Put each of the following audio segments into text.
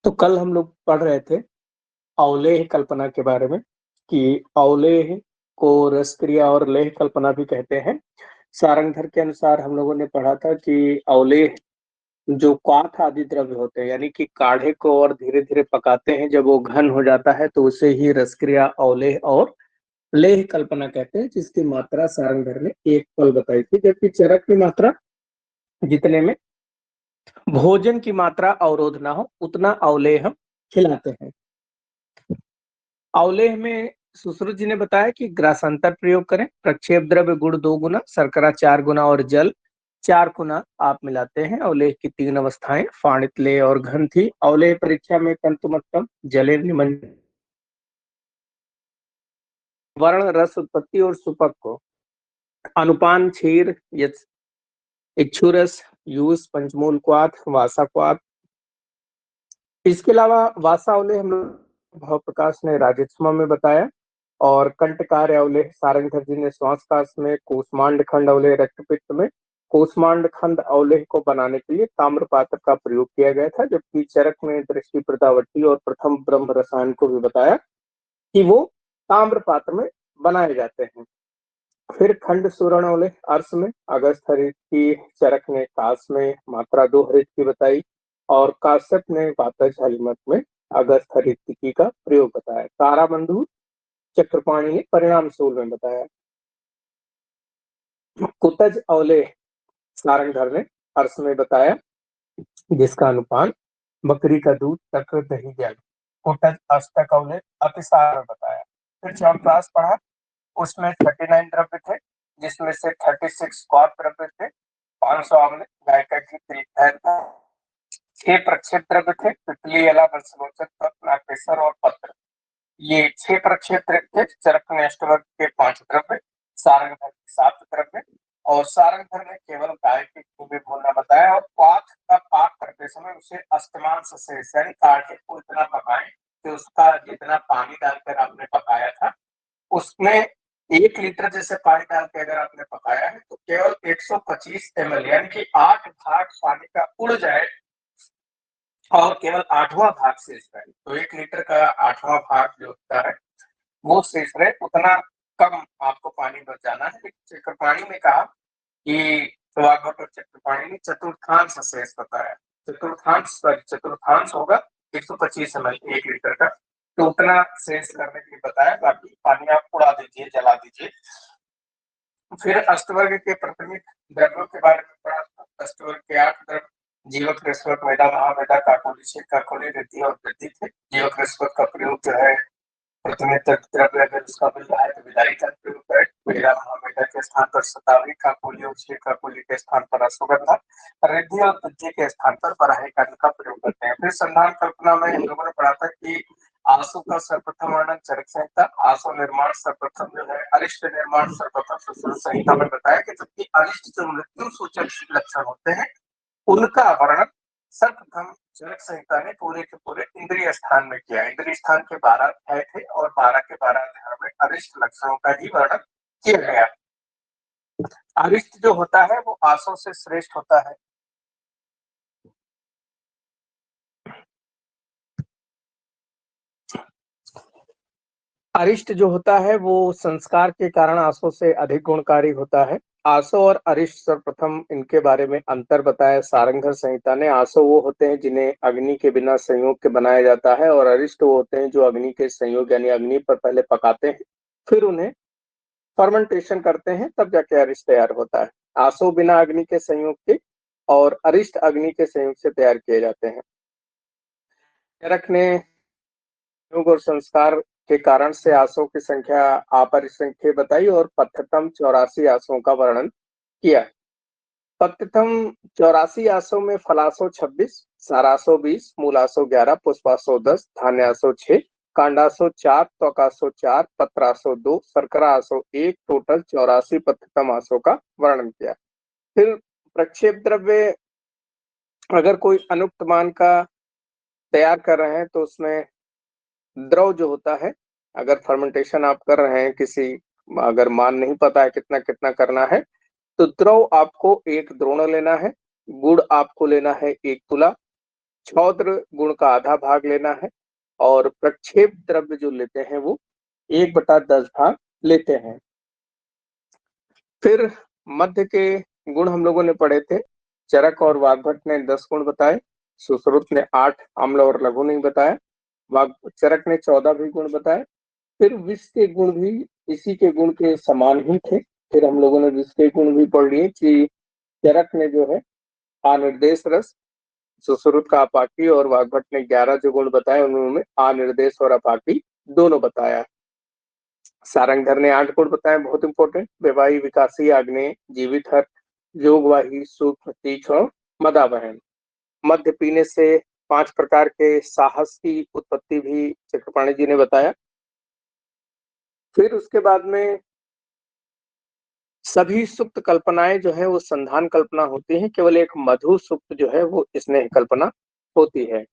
तो कल हम लोग पढ़ रहे थे अवलेह कल्पना के बारे में कि अवलेह को रस क्रिया और लेह कल्पना भी कहते हैं। सारंगधर के अनुसार हम लोगों ने पढ़ा था कि अवलेह जो क्वाथ आदि द्रव्य होते हैं, यानी कि काढ़े को और धीरे धीरे पकाते हैं, जब वो घन हो जाता है तो उसे ही रस क्रिया अवलेह और लेह कल्पना कहते हैं, जिसकी मात्रा सारंगधर ने एक पल बताई थी। जबकि चरक की मात्रा जितने में भोजन की मात्रा अवरोध ना हो उतना अवलेह हम खिलाते हैं। अवलेह में सुश्रुत जी ने बताया कि ग्रासांतर प्रयोग करें। प्रक्षेप द्रव्य गुड़ 2 गुना, शर्करा 4 गुना और जल 4 गुना आप मिलाते हैं। अवलेह की 3 अवस्थाएं फाणित, लेह और घन थी। अवलेह परीक्षा में कंतुमत्तम, जले निमंजन, वर्ण, रस उत्पत्ति और सुपक को अनुपान, क्षीर, इक्षुरस, यूस, पंचमूल क्वाथ, वासा क्वाथ। इसके अलावा वासा अवलेह हम लोग भाव प्रकाश ने राजस्व में बताया, और कंटकार अवलेह सारंगधर जी ने श्वासकाश में, कूष्मांड खंड अवलेह रक्तपित्त में। कूष्मांड खंड अवलेह को बनाने के लिए ताम्र पात्र का प्रयोग किया गया था। जबकि चरक में दृष्टि प्रदावर्ती और प्रथम ब्रह्म रसायन को भी बताया कि वो ताम्र पात्र में बनाए जाते हैं। फिर खंड सुवर्ण अवलेह अर्स में, अगस्त हरित की चरक ने कास में मात्रा 2 हरित की बताई, और काश्यप ने वातज हलिमत में अगस्त हरित का प्रयोग बताया। ताराबंधु चक्रपाणी ने परिणाम सूल में बताया। कुतज अवलेह सारंगधर ने अर्स में बताया, जिसका अनुपान बकरी का दूध, तक्र, दही, जल। कुटज अष्टक अवलेह अतिसार में बताया। फिर च्यवनप्राश पढ़ा, उसमें 39 द्रव्य थे, जिसमें से 36 कौर द्रव्य थे, 500 आम्ल, गाय का घी, तिल, 6 प्रक्षेप द्रव्य थे, तितली, अला, वत्सलोचक, नागेश्वर और पत्र। ये 6 प्रक्षेप द्रव्य थे। चरक ने अष्टवर्ग के 5 द्रव्य, सारंगधर के 7 द्रव्य, और सारंगधर ने केवल गाय के घी में भूनना बताया। और पाक का पाक करते समय उसे अस्तमान से यानी काढ़े को इतना पकाएं कि उसका जितना पानी डालकर आपने पकाया था उसमें 1 लीटर जैसे पानी डाल के अगर आपने पकाया है तो केवल 125 ml यानी कि 8 भाग पानी का उड़ जाए, और केवल 8वां भाग शेष रहे। तो 1 लीटर का 8वां भाग जो होता है वो शेष रहे, उतना कम आपको पानी बचाना है। लेकिन चक्रपाणी ने कहा कि वाघट और चक्रपाणी ने चतुर्थांश शेष बताया। चतुर्थांश होगा 125 ml 1 लीटर का, तो उतना शेष करने के लिए बताया। बाकी पानी आप उड़ा दीजिए, जला दीजिए। फिर अष्टवर्ग के प्राथमिक द्रव्यों के बारे में पढ़ा था। अष्टवर्ग के 8 द्रव्य जीवक, रेशवक, मैदा, महामैदा, काकोली, काकोली, रिद्धि और वृद्धि थे। जीवक रेशवक का प्रयोग जो है प्रथमिक द्रव्य अगर उसका मिल रहा है तो विदाई का प्रयोग करें। मैदा, महामैदा के स्थान पर शतावरी, काकोली और काकोली के स्थान पर अश्वगंधा, रिद्धि और वृद्धि के स्थान पर बराही का प्रयोग करते हैं। फिर संधान कल्पना में हम लोगों ने पढ़ा था कि आंसू का सर्वप्रथम वर्णन चरक संहिता, आंसू निर्माण सर्वप्रथम जो है अरिष्ट निर्माण सर्वप्रथम सुश्रुत संहिता में बताया कि जबकि अरिष्ट जो मृत्यु सूचक लक्षण होते हैं उनका वर्णन सर्वप्रथम चरक संहिता ने पूरे के पूरे इंद्रिय स्थान में किया। इंद्रिय स्थान के 12 अध्याय थे और 12 के 12 अध्याय में अरिष्ट लक्षणों का ही वर्णन किया गया। अरिष्ट जो होता है वो आंसू से श्रेष्ठ होता है। अरिष्ट जो होता है वो संस्कार के कारण आंसू से अधिक गुणकारी होता है। आंसू और अरिष्ट सर्वप्रथम इनके बारे में अंतर बताया सारंगधर संहिता ने। आंसू वो होते हैं जिन्हें अग्नि के बिना संयोग के बनाया जाता है, और अरिष्ट वो होते हैं जो अग्नि के संयोग यानी अग्नि पर पहले पकाते हैं फिर उन्हें फर्मेंटेशन करते हैं, तब जाके अरिष्ट तैयार होता है। आंसू बिना अग्नि के संयोग के और अरिष्ट अग्नि के संयोग से तैयार किए जाते हैं। चरक ने योग और संस्कार के कारण से आंसुओं की संख्या अपरिसंख्य बताई, और पथ्यतम 84 आंसुओं का वर्णन किया। पथ्यतम 84 आंसुओं में फलासो 26, सारासो 20, मूलासो 11, पुष्पासो 10, धान्यासो 6, कांडासो 4, त्वकासो 4, पत्रासो 2, शर्करासो 1, टोटल 84 पथ्यतम आंसुओं का वर्णन किया। फिर प्रक्षेप द्रव्य अगर कोई अनुक्त मान का तैयार कर रहे हैं तो उसमें द्रव जो होता है, अगर फर्मेंटेशन आप कर रहे हैं किसी, अगर मान नहीं पता है कितना कितना करना है, तो द्रव आपको 1 द्रोण लेना है, गुड़ आपको लेना है 1 तुला, क्षौद्र गुण का आधा भाग लेना है और प्रक्षेप द्रव्य जो लेते हैं वो 1/10 भाग लेते हैं। फिर मध्य के गुण हम लोगों ने पढ़े थे। चरक और वाग्भट ने 10 गुण बताए, सुश्रुत ने 8, अम्ल और लघु नहीं बताया, चरक ने 14 भी गुण बताए। फिर विष के गुण भी इसी के गुण के समान ही थे। फिर हम लोगों ने विष के गुण भी पढ़ लिए कि चरक ने जो है अनिर्देश रस, सुश्रुत का अपाकी और वाग्भट ने 11 जो गुण बताए उन्होंने अनिर्देश और अपाकी दोनों बताया। सारंगधर ने 8 गुण बताए, बहुत इंपॉर्टेंट। वैवाही, विकासी, आग्नेय, जीवित हर, योगवाही, सूक्ष्म, तीक्ष्ण और मदावहन। मध्य पीने से 5 प्रकार के साहस की उत्पत्ति भी चक्रपाणी जी ने बताया। फिर उसके बाद में सभी सुप्त कल्पनाएं जो है वो संधान कल्पना होती है, केवल एक मधु सुप्त जो है वो स्नेह कल्पना होती है।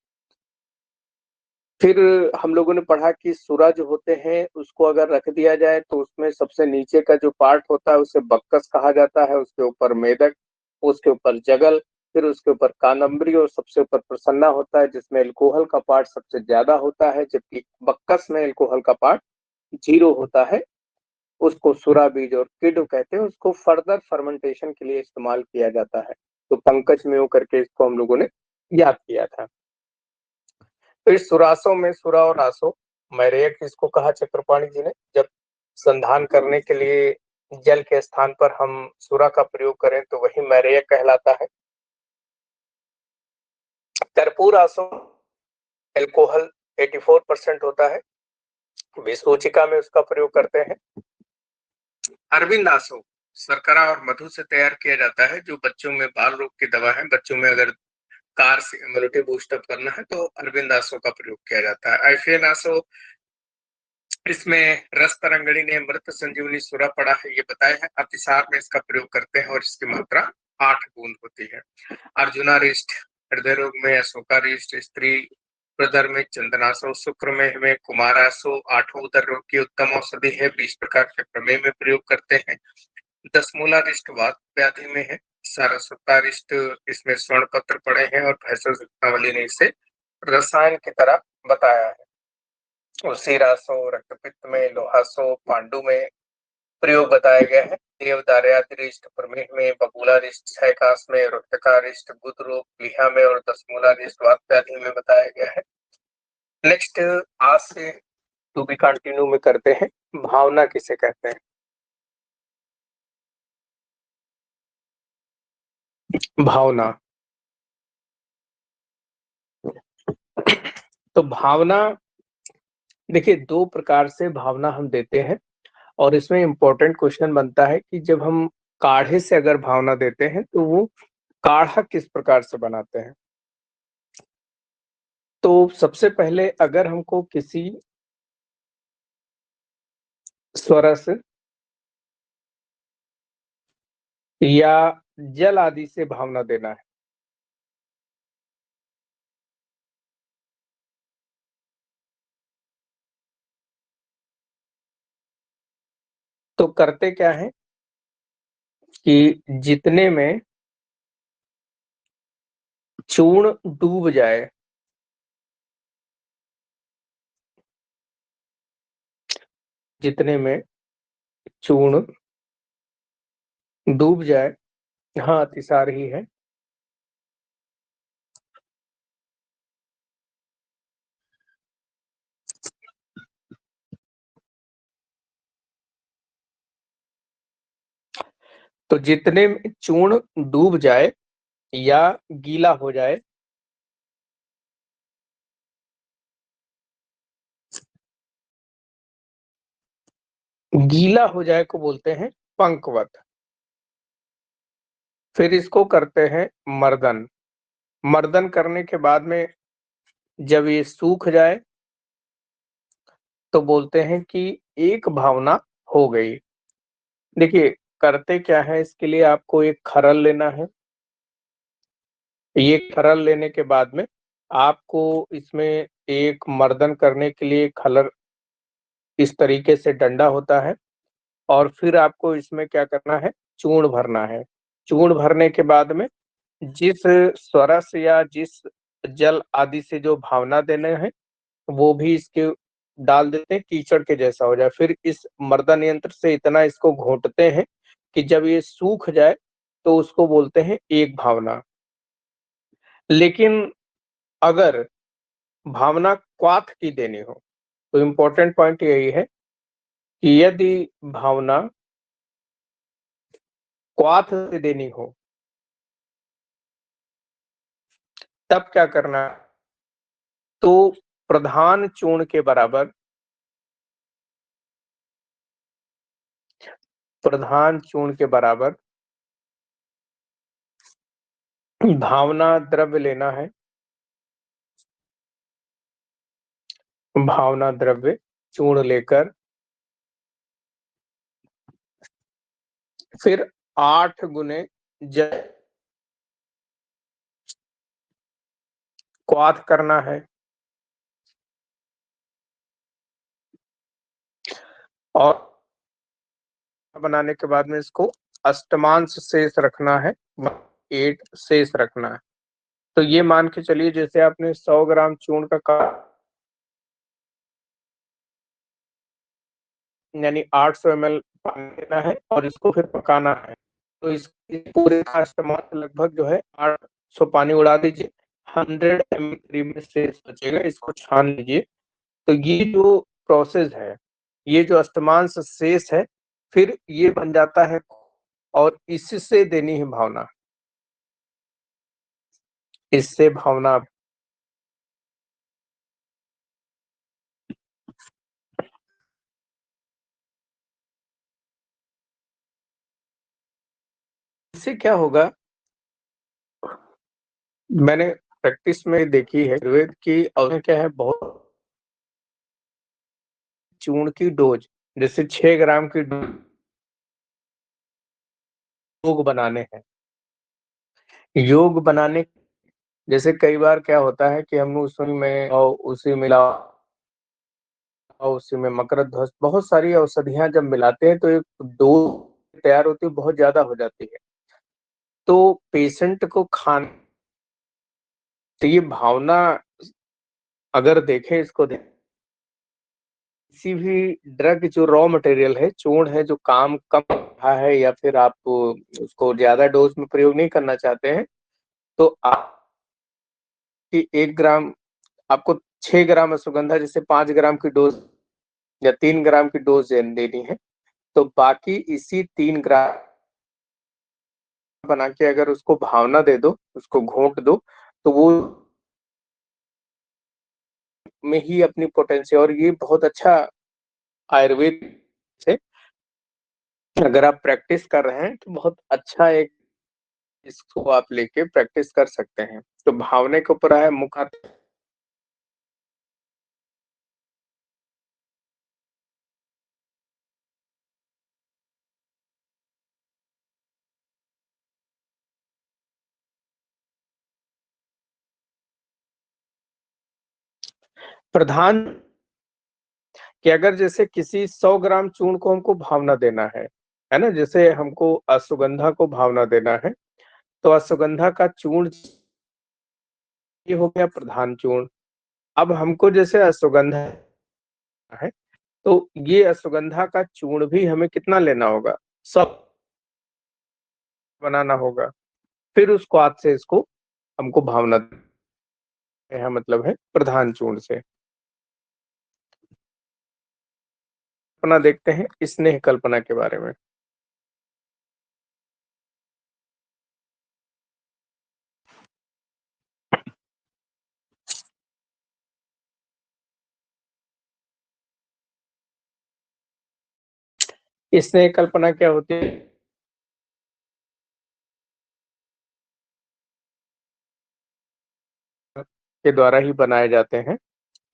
फिर हम लोगों ने पढ़ा कि सुरा जो होते हैं उसको अगर रख दिया जाए तो उसमें सबसे नीचे का जो पार्ट होता है उसे बक्कस कहा जाता है, उसके ऊपर मेदक, उसके ऊपर जगल, फिर उसके ऊपर कादम्बरी और सबसे ऊपर प्रसन्ना होता है जिसमें एल्कोहल का पार्ट सबसे ज्यादा होता है, जबकि बक्कस में एल्कोहल का पार्ट 0 होता है। उसको सुरा बीज और किडु कहते हैं, उसको फर्दर फर्मेंटेशन के लिए इस्तेमाल किया जाता है। तो पंकज में करके इसको हम लोगों ने याद किया था। तो इस सुरासों में सुरा और आसो मैरेयक इसको कहा चक्रपाणी जी ने। जब संधान करने के लिए जल के स्थान पर हम सुरा का प्रयोग करें तो वही मैरेयक कहलाता है। कर्पूर आसो एल्कोहल 84% होता है, विसूचिका में उसका प्रयोग करते हैं। अरविंद आसो शर्करा और मधु से तैयार किया जाता है, जो बच्चों में बाल रोग की दवा है। बच्चों में अगर कार से इम्यूनिटी बूस्टअप करना है तो अरविंद आसो का प्रयोग किया जाता है। आइफियन आसो, इसमें रस तरंगणी ने मृत संजीवनी सुरा पड़ा है ये बताया है। अतिसार में इसका प्रयोग करते हैं और इसकी मात्रा 8 बूंद होती है। अर्जुनारिष्ट हृदय रोग में, अशोकारिष्ट स्त्री प्रदर में, चंदनासो शुक्र में कुमारासो 8 उदर रोग की उत्तम औषधि है। 20 प्रकार के प्रमेय में प्रयोग करते हैं। 10 मूलारिष्ट वात व्याधि में है। सारस्वतारिष्ट इसमें स्वर्ण पत्र पड़े हैं और भैंसवली ने इसे रसायन की तरह बताया है। उसीरासो रक्तपित्त में, लोहासो पांडु में प्रयोग बताया गया है। देवदार्यादिरिष्ट प्रमेह में, बबूलारिष्ट क्षयकाश में, रुक्तकारिष्ट बुध रोग प्लीहा में और 10 मूलारिष्ट वात व्याधि में बताया गया है। नेक्स्ट आज से टू बी कंटिन्यू में करते हैं, भावना किसे कहते हैं। भावना, तो भावना देखिए 2 प्रकार से भावना हम देते हैं और इसमें इंपॉर्टेंट क्वेश्चन बनता है कि जब हम काढ़े से अगर भावना देते हैं तो वो काढ़ा किस प्रकार से बनाते हैं। तो सबसे पहले अगर हमको किसी स्वरस या जल आदि से भावना देना है तो करते क्या है कि जितने में चूर्ण डूब जाए, जितने में चूर्ण डूब जाए, हाँ अतिसार ही है, तो जितने में चूर्ण डूब जाए या गीला हो जाए, गीला हो जाए को बोलते हैं पंकवत। फिर इसको करते हैं मर्दन। मर्दन करने के बाद में जब ये सूख जाए तो बोलते हैं कि एक भावना हो गई। देखिए करते क्या है, इसके लिए आपको एक खरल लेना है। ये खरल लेने के बाद में आपको इसमें एक मर्दन करने के लिए खलर इस तरीके से डंडा होता है और फिर आपको इसमें क्या करना है, चूर्ण भरना है। चूर्ण भरने के बाद में जिस स्वरस या जिस जल आदि से जो भावना देना है, वो भी इसके डाल देते हैं, कीचड़ के जैसा हो जाए। फिर इस मर्दन यंत्र से इतना इसको घोंटते हैं कि जब ये सूख जाए, तो उसको बोलते हैं एक भावना। लेकिन अगर भावना क्वाथ की देनी हो, तो इम्पोर्टेंट पॉइंट यही है कि यदि भावना क्वाथ से देनी हो, तब क्या करना है? तो प्रधान चूर्ण के बराबर प्रधान चूर्ण के बराबर भावना द्रव्य लेना है। भावना द्रव्य चूर्ण लेकर फिर 8 गुने जल क्वाथ करना है और बनाने के बाद में इसको अष्टमांश शेष रखना है, 8 शेष रखना है। तो ये मान के चलिए जैसे आपने 100 ग्राम चूर्ण का यानी 800 ml पानी लेना है और इसको फिर पकाना है। तो इस पूरे का अष्टमांश लगभग जो है 800 पानी उड़ा दीजिए, 100 ml करीब में शेष बचेगा, इसको छान लीजिए। तो ये जो प्रोसेस है, ये जो अष्टमांश शेष है, फिर ये बन जाता है और इससे देनी है भावना। इससे भावना इससे क्या होगा, मैंने प्रैक्टिस में देखी है आयुर्वेद की और क्या है, बहुत चूर्ण की डोज जैसे 6 ग्राम की योग बनाने हैं। योग बनाने जैसे कई बार क्या होता है कि हम उसी में और उसी मिला और उसी में मकरध्वज बहुत सारी औषधियां जब मिलाते हैं तो एक डोज तैयार होती है, बहुत ज्यादा हो जाती है। तो पेशेंट को खान तो ये भावना अगर देखें इसको किसी भी ड्रग जो रॉ मटेरियल है, चूर्ण है, जो काम कम रहा है या फिर आप उसको ज्यादा डोज में प्रयोग नहीं करना चाहते हैं, तो आपकी 1 ग्राम आपको 6 ग्राम अश्वगंधा जैसे 5 ग्राम की डोज या 3 ग्राम की डोज देनी है। तो बाकी इसी 3 ग्राम बना के अगर उसको भावना दे दो, उसको घोंट दो, तो वो में ही अपनी पोटेंशियल, और ये बहुत अच्छा आयुर्वेद से अगर आप प्रैक्टिस कर रहे हैं तो बहुत अच्छा एक इसको आप लेके प्रैक्टिस कर सकते हैं। तो भावना के ऊपर है मुख्य प्रधान कि अगर जैसे किसी 100 ग्राम चूर्ण को हमको भावना देना है ना? जैसे हमको अश्वगंधा को भावना देना है, तो अश्वगंधा का चूर्ण ये हो गया प्रधान चूर्ण। अब हमको जैसे अश्वगंधा है, तो ये अश्वगंधा का चूर्ण भी हमें कितना लेना होगा? सब बनाना होगा। फिर उसको हाथ से इसको हमको भावना है, मतलब है प्रधान चूर्ण से। अपना देखते हैं स्नेह कल्पना के बारे में। स्नेह कल्पना क्या होती है? के द्वारा ही बनाए जाते हैं।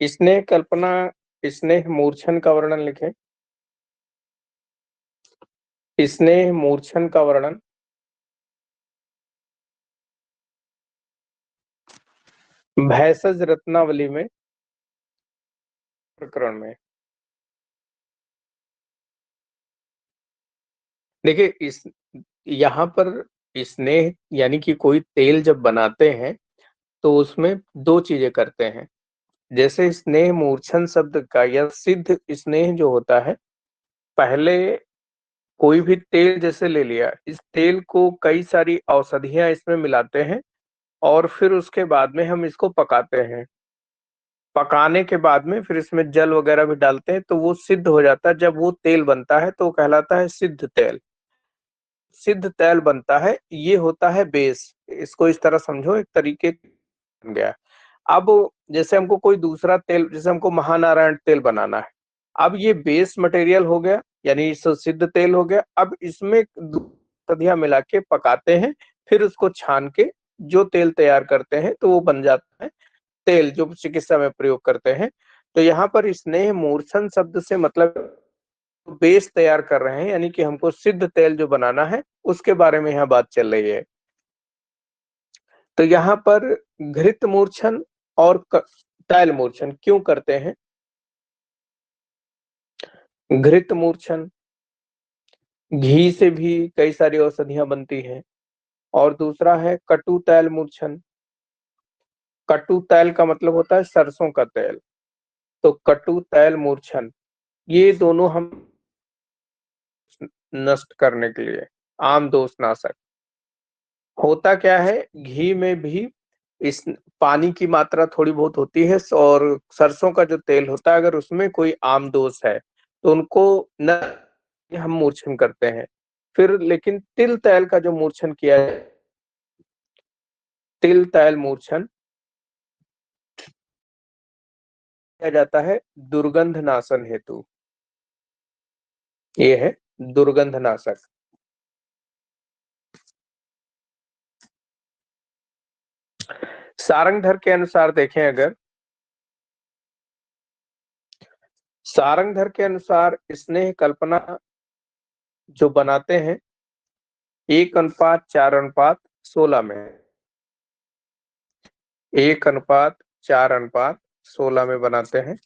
स्नेह कल्पना स्नेह मूर्छन का वर्णन लिखें। स्नेह मूर्छन का वर्णन भैषज रत्नावली में प्रकरण में। देखिए इस यहाँ पर स्नेह यानी कि कोई तेल जब बनाते हैं, तो उसमें 2 चीज़ें करते हैं। जैसे स्नेह मूर्छन शब्द का या सिद्ध स्नेह जो होता है, पहले कोई भी तेल जैसे ले लिया, इस तेल को कई सारी औषधियाँ इसमें मिलाते हैं और फिर उसके बाद में हम इसको पकाते हैं। पकाने के बाद में फिर इसमें जल वगैरह भी डालते हैं, तो वो सिद्ध हो जाता है। जब वो तेल बनता है, तो वो कहलाता है सिद्ध तेल। सिद्ध तेल बनता है, ये होता है बेस। इसको इस तरह समझो, एक तरीके बन गया। अब जैसे हमको कोई दूसरा तेल, जैसे हमको महानारायण तेल बनाना है, अब ये बेस मटेरियल हो गया, यानी सिद्ध तेल हो गया। अब इसमें औषधियाँ मिला के पकाते हैं, फिर उसको छान के जो तेल तैयार करते हैं, तो वो बन जाता है तेल, जो चिकित्सा में प्रयोग करते हैं। तो यहाँ पर स्नेह मूर्छन शब्द से मतलब बेस तैयार कर रहे हैं, यानी कि हमको सिद्ध तेल जो बनाना है, उसके बारे में यहाँ बात चल रही है। तो यहाँ पर घृत मूर्छन और तैल मूर्छन क्यों करते हैं? घृत मूर्छन, घी से भी कई सारी औषधियाँ बनती हैं। और दूसरा है कटु तैल मूर्छन। कटु तैल का मतलब होता है सरसों का तेल। तो कटु तैल मूर्छन, ये दोनों हम नष्ट करने के लिए आम दोषनाशक। होता क्या है, घी में भी इस पानी की मात्रा थोड़ी बहुत होती है और सरसों का जो तेल होता है, अगर उसमें कोई आम दोष है, तो उनको न हम मूर्छन करते हैं। फिर लेकिन तिल तैल का जो मूर्छन किया जाए, तिल तैल मूर्छन किया जाता है दुर्गंध नाशन हेतु। ये है दुर्गंध नाशक। सारंगधर के अनुसार देखें अगर, सारंगधर के अनुसार स्नेह कल्पना जो बनाते हैं 1:4:16 में, 1:4:16 में बनाते हैं।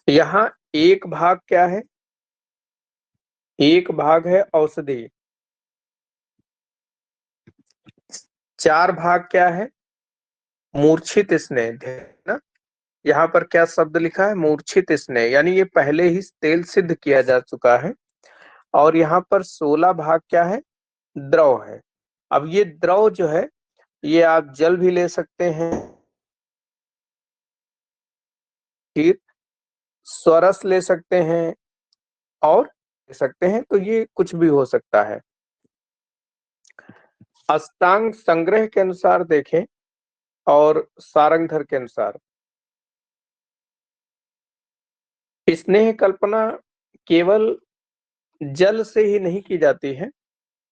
यहाँ एक भाग क्या है? एक भाग है औषधि, 4 भाग क्या है? मूर्छित स्नेह है ना। यहाँ पर क्या शब्द लिखा है? मूर्छित स्नेह, यानी ये पहले ही तेल सिद्ध किया जा चुका है। और यहाँ पर 16 भाग क्या है? द्रव है। अब ये द्रव जो है, ये आप जल भी ले सकते हैं, फिर स्वरस ले सकते हैं और ले सकते हैं, तो ये कुछ भी हो सकता है। अष्टांग संग्रह के अनुसार देखें और सारंगधर के अनुसार, स्नेह कल्पना केवल जल से ही नहीं की जाती है,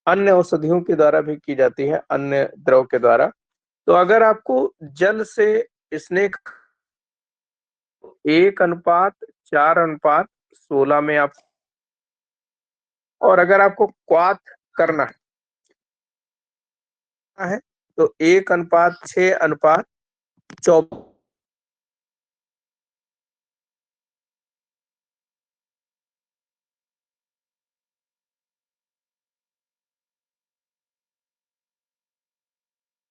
अन्य औषधियों के द्वारा भी की जाती है, अन्य द्रव के द्वारा। तो अगर आपको जल से स्नेह 1:4:16 में आप, और अगर आपको क्वाथ करना है तो 1:6:24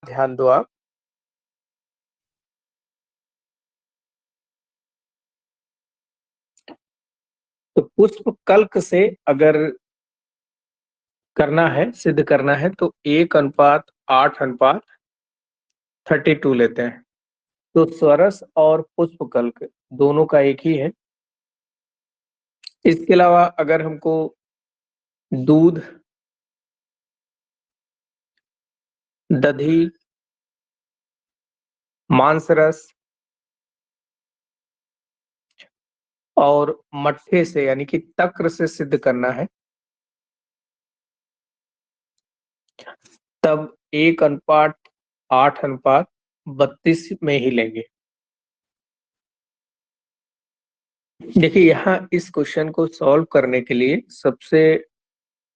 ध्यान दो आप। तो पुष्प कल्क से अगर करना है, सिद्ध करना है, तो 1:8:32 लेते हैं। तो स्वरस और पुष्प कल्क दोनों का एक ही है। इसके अलावा अगर हमको दूध, दधी, मांस रस और मट्ठे से, यानी कि तक्र से सिद्ध करना है, तब 1:8:32 में ही लेंगे। देखिए, यहाँ इस क्वेश्चन को सॉल्व करने के लिए सबसे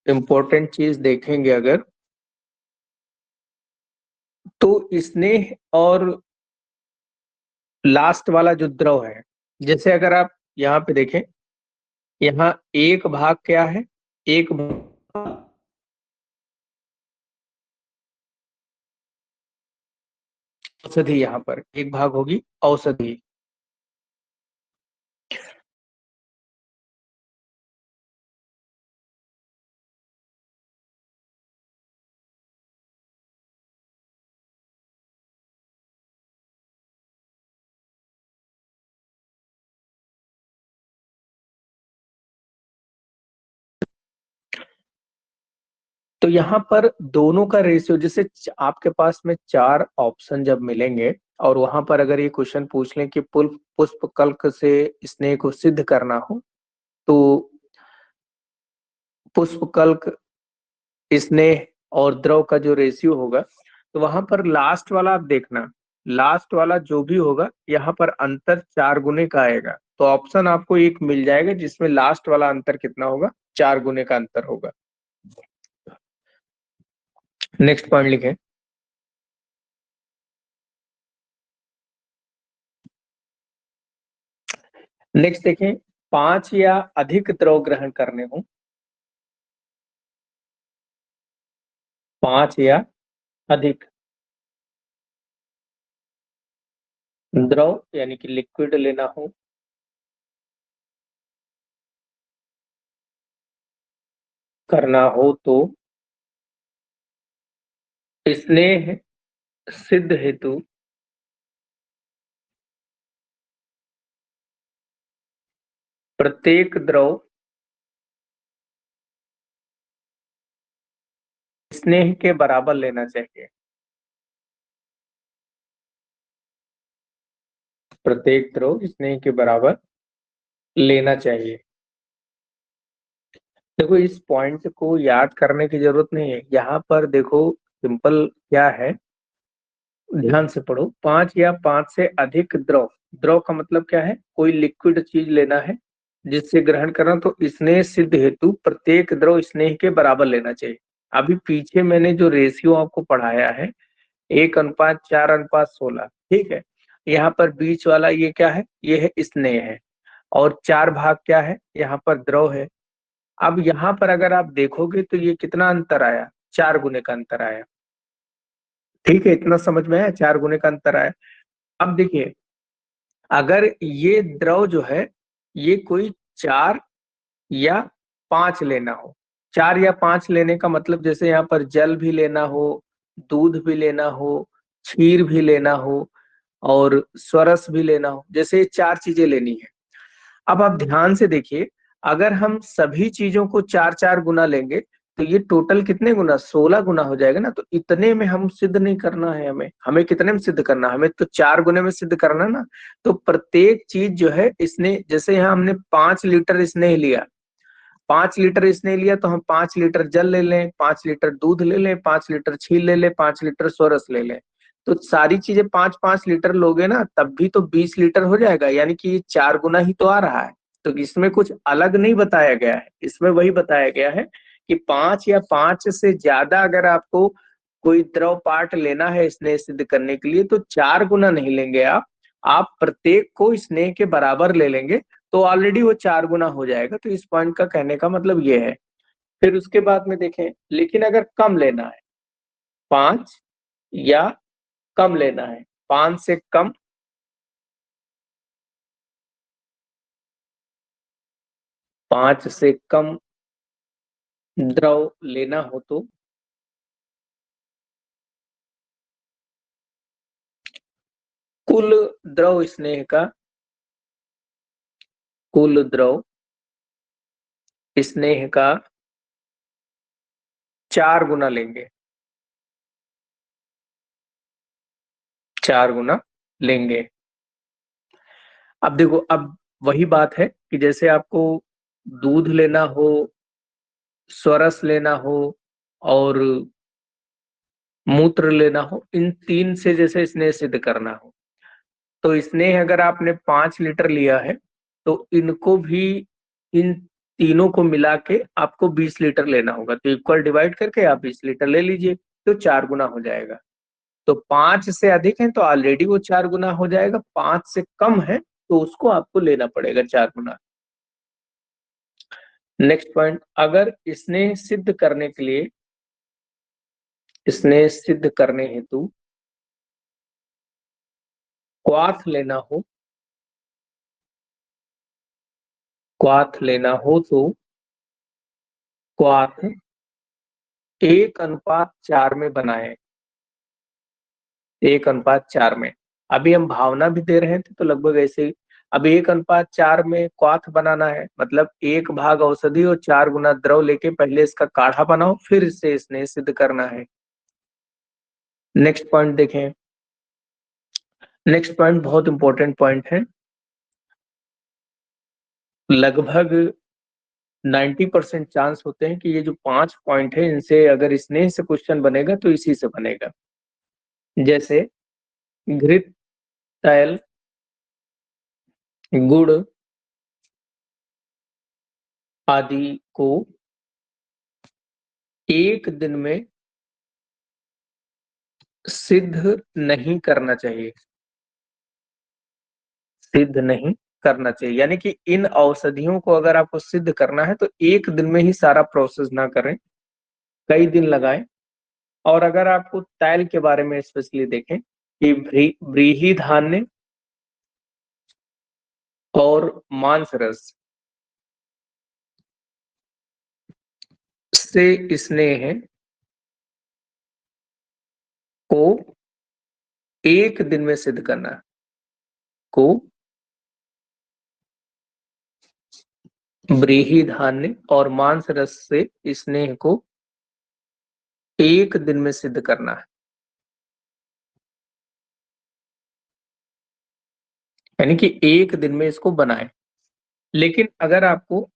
इम्पोर्टेंट चीज देखेंगे अगर, तो स्नेह और लास्ट वाला जो द्रव है, जैसे अगर आप यहाँ पे देखें, यहाँ एक भाग क्या है? एक भाग औषधि, यहाँ पर एक भाग होगी औषधि। तो यहाँ पर दोनों का रेशियो, जैसे आपके पास में चार ऑप्शन जब मिलेंगे और वहां पर अगर ये क्वेश्चन पूछ लें कि पुष्प कल्क से स्नेह को सिद्ध करना हो, तो पुष्प कल्क, स्नेह और द्रव का जो रेशियो होगा, तो वहां पर लास्ट वाला आप देखना, लास्ट वाला जो भी होगा यहाँ पर अंतर 4 गुने का आएगा। तो ऑप्शन आपको एक मिल जाएगा जिसमें लास्ट वाला अंतर कितना होगा, 4 गुने का अंतर होगा। नेक्स्ट पॉइंट लिखें। नेक्स्ट देखें, 5 या अधिक द्रव ग्रहण करने हो, 5 या अधिक द्रव यानी कि लिक्विड लेना हो, करना हो तो स्नेह सिद्ध हेतु प्रत्येक द्रव स्नेह के बराबर लेना चाहिए। प्रत्येक द्रव स्नेह के बराबर लेना चाहिए। देखो, इस पॉइंट को याद करने की जरूरत नहीं है, यहाँ पर देखो सिंपल क्या है, ध्यान से पढ़ो। 5 या 5 से अधिक द्रव, द्रव का मतलब क्या है, कोई लिक्विड चीज लेना है जिससे ग्रहण करना, तो स्नेह सिद्ध हेतु प्रत्येक द्रव स्नेह के बराबर लेना चाहिए। अभी पीछे मैंने जो रेशियो आपको पढ़ाया है, 1:4:16, ठीक है। यहाँ पर बीच वाला ये क्या है, ये है स्नेह है, और 4 भाग क्या है, यहाँ पर द्रव है। अब यहाँ पर अगर आप देखोगे तो ये कितना अंतर आया, 4 गुने का अंतर आया। ठीक है, इतना समझ में आया, 4 गुने का अंतर आया। अब देखिए, अगर ये द्रव जो है, ये कोई 4 या 5 लेना हो, 4 या 5 लेने का मतलब जैसे यहाँ पर जल भी लेना हो, दूध भी लेना हो, क्षीर भी लेना हो और स्वरस भी लेना हो, जैसे ये 4 चीजें लेनी है। अब आप ध्यान से देखिए, अगर हम सभी चीजों को 4-4 गुना लेंगे तो ये टोटल कितने गुना, 16 गुना हो जाएगा ना। तो इतने में हम सिद्ध नहीं करना है, हमें हमें कितने में सिद्ध करना है, हमें तो 4 गुने में सिद्ध करना ना। तो प्रत्येक चीज जो है, इसने जैसे यहाँ हमने 5 लीटर स्नेह लिया, 5 लीटर इसने लिया, तो हम 5 लीटर जल ले लें, 5 लीटर दूध ले लें, 5 लीटर छील ले लें, 5 लीटर सोरस ले लें। तो सारी चीजें 5-5 लीटर लोगे ना, तब भी तो 20 लीटर हो जाएगा, यानी कि 4 गुना ही तो आ रहा है। तो इसमें कुछ अलग नहीं बताया गया है, इसमें वही बताया गया है कि 5 या 5 से ज्यादा अगर आपको कोई द्रव पार्ट लेना है स्नेह सिद्ध करने के लिए, तो 4 गुना नहीं लेंगे आप प्रत्येक को स्नेह के बराबर ले लेंगे, तो ऑलरेडी वो 4 गुना हो जाएगा। तो इस पॉइंट का कहने का मतलब ये है। फिर उसके बाद में देखें, लेकिन अगर कम लेना है, 5 या कम लेना है, 5 से कम, 5 से कम द्रव लेना हो तो कुल द्रव स्नेह का, कुल द्रव स्नेह का 4 गुना लेंगे, 4 गुना लेंगे। अब देखो, अब वही बात है कि जैसे आपको दूध लेना हो, स्वरस लेना हो और मूत्र लेना हो, इन तीन से जैसे स्नेह सिद्ध करना हो, तो स्नेह अगर आपने 5 लीटर लिया है, तो इनको भी, इन तीनों को मिला के आपको 20 लीटर लेना होगा। तो इक्वल डिवाइड करके आप 20 लीटर ले लीजिए, तो 4 गुना हो जाएगा। तो 5 से अधिक है तो ऑलरेडी वो 4 गुना हो जाएगा, 5 से कम है तो उसको आपको लेना पड़ेगा 4 गुना। नेक्स्ट पॉइंट, अगर स्नेह सिद्ध करने के लिए, स्नेह सिद्ध करने हेतु क्वाथ लेना हो, क्वाथ लेना हो तो क्वाथ 1:4 में बनाए, 1:4 में। अभी हम भावना भी दे रहे थे तो लगभग ऐसे ही। अब 1:4 में क्वाथ बनाना है, मतलब 1 भाग औषधि और 4 गुना द्रव लेके पहले इसका काढ़ा बनाओ, फिर इसे स्नेह सिद्ध करना है। नेक्स्ट पॉइंट देखें। नेक्स्ट पॉइंट बहुत इंपॉर्टेंट पॉइंट है। लगभग 90% चांस होते हैं कि ये जो 5 पॉइंट है इनसे अगर स्नेह से क्वेश्चन बनेगा तो इसी से बनेगा। जैसे घृत, तैल, गुड़ आदि को एक दिन में सिद्ध नहीं करना चाहिए, सिद्ध नहीं करना चाहिए। यानी कि इन औषधियों को अगर आपको सिद्ध करना है तो एक दिन में ही सारा प्रोसेस ना करें, कई दिन लगाएं। और अगर आपको तैल के बारे में स्पेशली देखें कि व्रीहि धान्य और मांस रस से स्नेह को एक दिन में सिद्ध करना को व्रीहि धान्य और मांस रस से स्नेह को एक दिन में सिद्ध करना है, यानी कि एक दिन में इसको बनाएं। लेकिन अगर आपको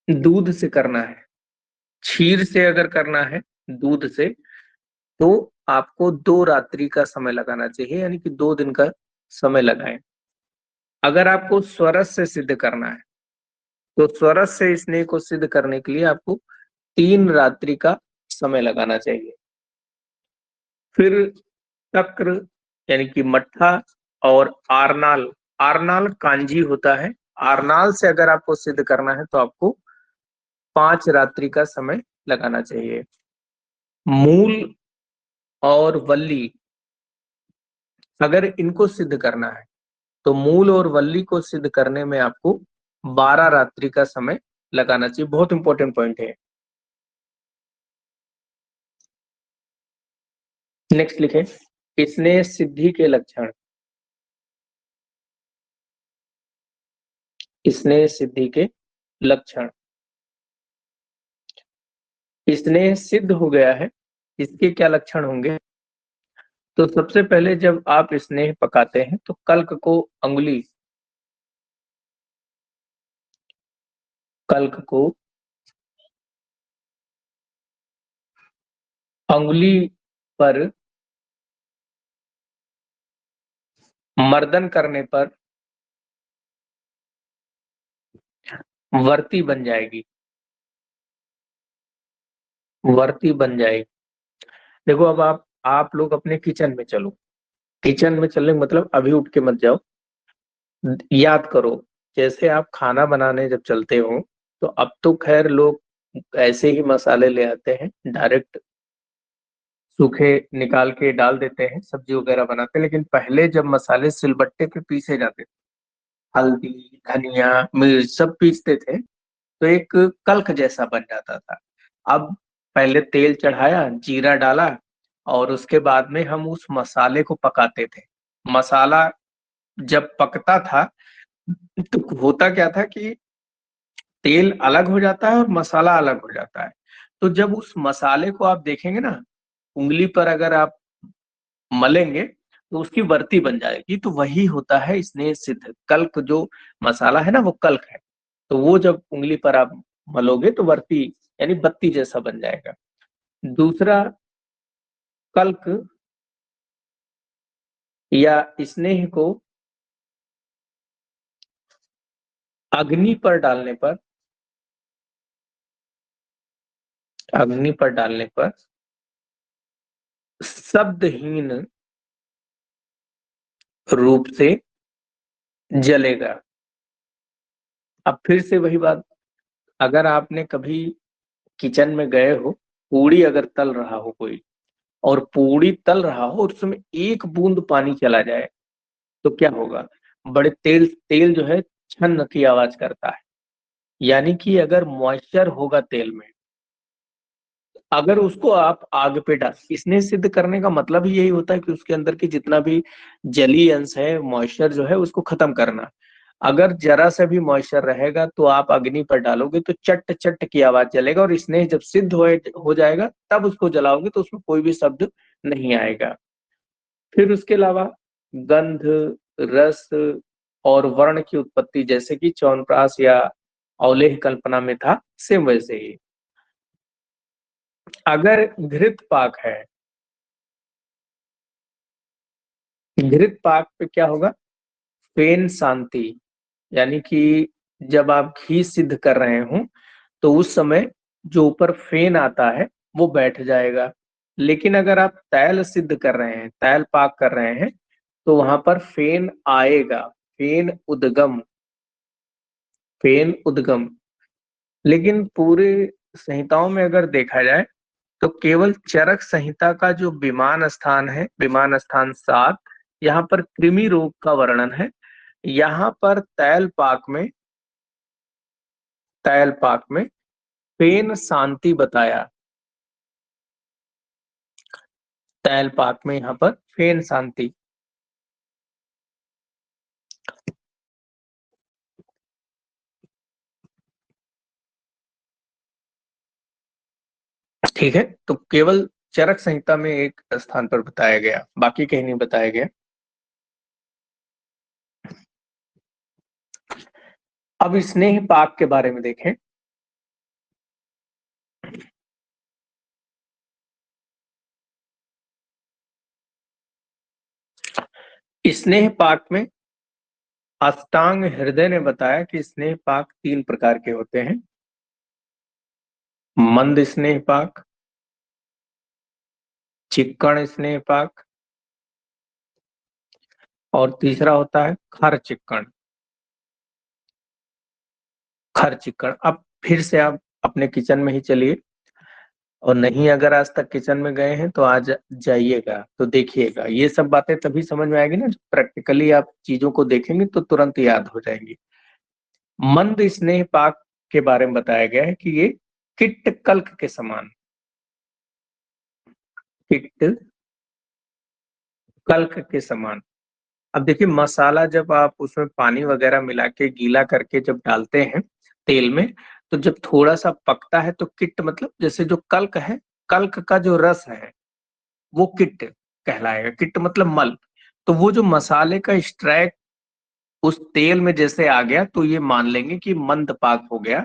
दूध से करना है, क्षीर से अगर करना है, दूध से, तो आपको 2 रात्रि का समय लगाना चाहिए, यानी कि 2 दिन का समय लगाएं। अगर आपको स्वरस से सिद्ध करना है तो स्वरस से स्नेह को सिद्ध करने के लिए आपको 3 रात्रि का समय लगाना चाहिए। फिर चक्र यानी कि मट्ठा और आरनाल, आरनाल कांजी होता है, आरनाल से अगर आपको सिद्ध करना है तो आपको 5 रात्रि का समय लगाना चाहिए। मूल और वल्ली, अगर इनको सिद्ध करना है तो मूल और वल्ली को सिद्ध करने में आपको 12 रात्रि का समय लगाना चाहिए। बहुत इंपॉर्टेंट पॉइंट है। नेक्स्ट लिखें, स्नेह सिद्धि के लक्षण, स्नेह सिद्धि के लक्षण। स्नेह सिद्ध हो गया है, इसके क्या लक्षण होंगे? तो सबसे पहले जब आप स्नेह पकाते हैं तो कल्क को अंगुली, कल्क को अंगुली पर मर्दन करने पर वर्ती बन जाएगी, वर्ती बन जाएगी। देखो अब आप लोग अपने किचन में चलो, किचन में चलने का मतलब अभी उठ के मत जाओ, याद करो। जैसे आप खाना बनाने जब चलते हो तो अब तो खैर लोग ऐसे ही मसाले ले आते हैं, डायरेक्ट सूखे निकाल के डाल देते हैं, सब्जी वगैरह बनाते हैं। लेकिन पहले जब मसाले सिलबट्टे पे पीसे जाते थे, हल्दी, धनिया, मिर्च सब पीसते थे, तो एक कल्क जैसा बन जाता था। अब पहले तेल चढ़ाया, जीरा डाला और उसके बाद में हम उस मसाले को पकाते थे। मसाला जब पकता था तो होता क्या था कि तेल अलग हो जाता है और मसाला अलग हो जाता है। तो जब उस मसाले को आप देखेंगे ना, उंगली पर अगर आप मलेंगे तो उसकी वर्ती बन जाएगी, तो वही होता है स्नेह सिद्ध। कल्क जो मसाला है ना वो कल्क है, तो वो जब उंगली पर आप मलोगे तो वर्ती यानी बत्ती जैसा बन जाएगा। दूसरा, कल्क या स्नेह को अग्नि पर डालने पर, अग्नि पर डालने पर शब्दहीन रूप से जलेगा। अब फिर से वही बात, अगर आपने कभी किचन में गए हो, पूड़ी अगर तल रहा हो कोई, और पूड़ी तल रहा हो और उसमें एक बूंद पानी चला जाए तो क्या होगा, बड़े तेल तेल जो है छन की आवाज करता है। यानी कि अगर मॉइस्चर होगा तेल में, अगर उसको आप आग पे डाल, स्नेह सिद्ध करने का मतलब ही यही होता है कि उसके अंदर की जितना भी जलीय अंश है, मॉइस्चर जो है उसको खत्म करना। अगर जरा सा भी मॉइस्चर रहेगा तो आप अग्नि पर डालोगे तो चट चट की आवाज चलेगा, और स्नेह जब सिद्ध हो जाएगा तब उसको जलाओगे तो उसमें कोई भी शब्द नहीं आएगा। फिर उसके अलावा गंध, रस और वर्ण की उत्पत्ति, जैसे कि च्यवनप्राश या अवलेह कल्पना में था, सेम वैसे ही। अगर घृत पाक है, घृत पाक पे क्या होगा, फेन शांति, यानी कि जब आप घी सिद्ध कर रहे हो तो उस समय जो ऊपर फेन आता है वो बैठ जाएगा। लेकिन अगर आप तैल सिद्ध कर रहे हैं, तैल पाक कर रहे हैं, तो वहां पर फेन आएगा, फेन उद्गम, फेन उद्गम। लेकिन पूरे संहिताओं में अगर देखा जाए तो केवल चरक संहिता का जो विमान स्थान है, विमान स्थान 7, यहाँ पर कृमि रोग का वर्णन है। यहाँ पर तैल पाक में फेन शांति बताया, तैल पाक में यहाँ पर फेन शांति। ठीक है, तो केवल चरक संहिता में एक स्थान पर बताया गया, बाकी कहीं नहीं बताया गया। अब स्नेह पाक के बारे में देखें। स्नेह पाक में अष्टांग हृदय ने बताया कि स्नेह पाक 3 प्रकार के होते हैं। मंद स्नेह पाक, चिक्कण स्नेह पाक, और तीसरा होता है खर चिक्कण। खर चिक्कण, अब फिर से आप अपने किचन में ही चलिए, और नहीं अगर आज तक किचन में गए हैं तो आज जाइएगा तो देखिएगा, ये सब बातें तभी समझ में आएगी ना, प्रैक्टिकली आप चीजों को देखेंगे तो तुरंत याद हो जाएंगी। मंद स्नेह पाक के बारे में बताया गया है कि ये किट्ट कल्क के समान, किट्ट कल्क के समान। अब देखिए, मसाला जब आप उसमें पानी वगैरह मिला के गीला करके जब डालते हैं तेल में, तो जब थोड़ा सा पकता है तो किट्ट, मतलब जैसे जो कल्क है, कल्क का जो रस है वो किट्ट कहलाएगा। किट्ट मतलब मल। तो वो जो मसाले का स्ट्रैक उस तेल में जैसे आ गया तो ये मान लेंगे कि मंद पाक हो गया,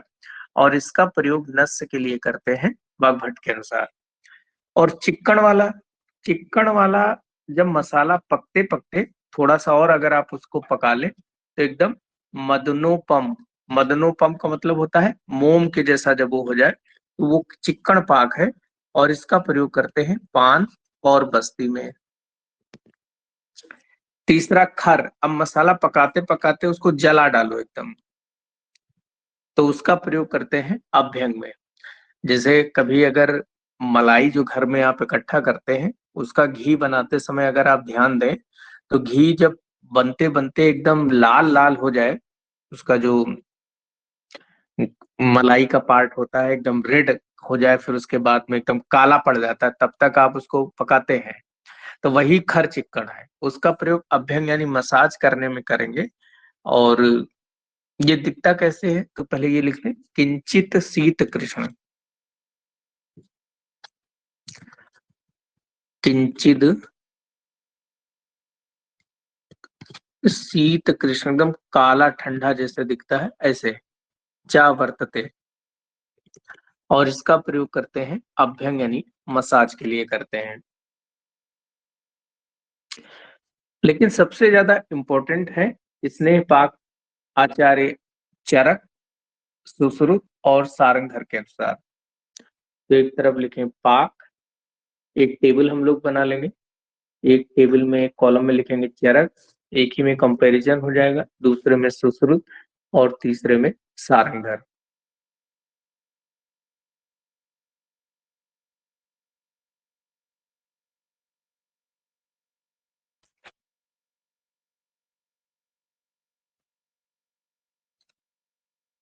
और इसका प्रयोग नस्य के लिए करते हैं वाग्भट के अनुसार। और चिक्कण वाला जब मसाला पकते पकते थोड़ा सा और अगर आप उसको पका ले तो एकदम मदनोपम, मदनोपम का मतलब होता है मोम के जैसा, जब वो हो जाए तो वो चिक्कण पाक है। और इसका प्रयोग करते हैं पान और बस्ती में। तीसरा खर, अब मसाला पकाते पकाते उसको जला डालो एकदम, तो उसका प्रयोग करते हैं अभ्यंग में। जैसे कभी अगर मलाई जो घर में आप इकट्ठा करते हैं, उसका घी बनाते समय अगर आप ध्यान दें तो घी जब बनते बनते एकदम लाल लाल हो जाए, उसका जो मलाई का पार्ट होता है एकदम रेड हो जाए, फिर उसके बाद में एकदम काला पड़ जाता है, तब तक आप उसको पकाते हैं, तो वही खर चिक्कण है। उसका प्रयोग अभ्यंग यानी मसाज करने में करेंगे। और ये दिखता कैसे है, तो पहले ये लिख लें, किंचित शीत कृष्ण, किंचित शीत कृष्ण, एकदम काला ठंडा जैसे दिखता है ऐसे, चा वर्तते। और इसका प्रयोग करते हैं अभ्यंग यानी मसाज के लिए करते हैं। लेकिन सबसे ज्यादा इंपॉर्टेंट है स्नेह पाक आचार्य चरक, सुश्रुत और सारंगधर के अनुसार। तो एक तरफ लिखें पाक, एक टेबल हम लोग बना लेंगे, एक टेबल में एक कॉलम में लिखेंगे चरक, एक ही में कंपैरिजन हो जाएगा, दूसरे में सुश्रुत और तीसरे में सारंगधर।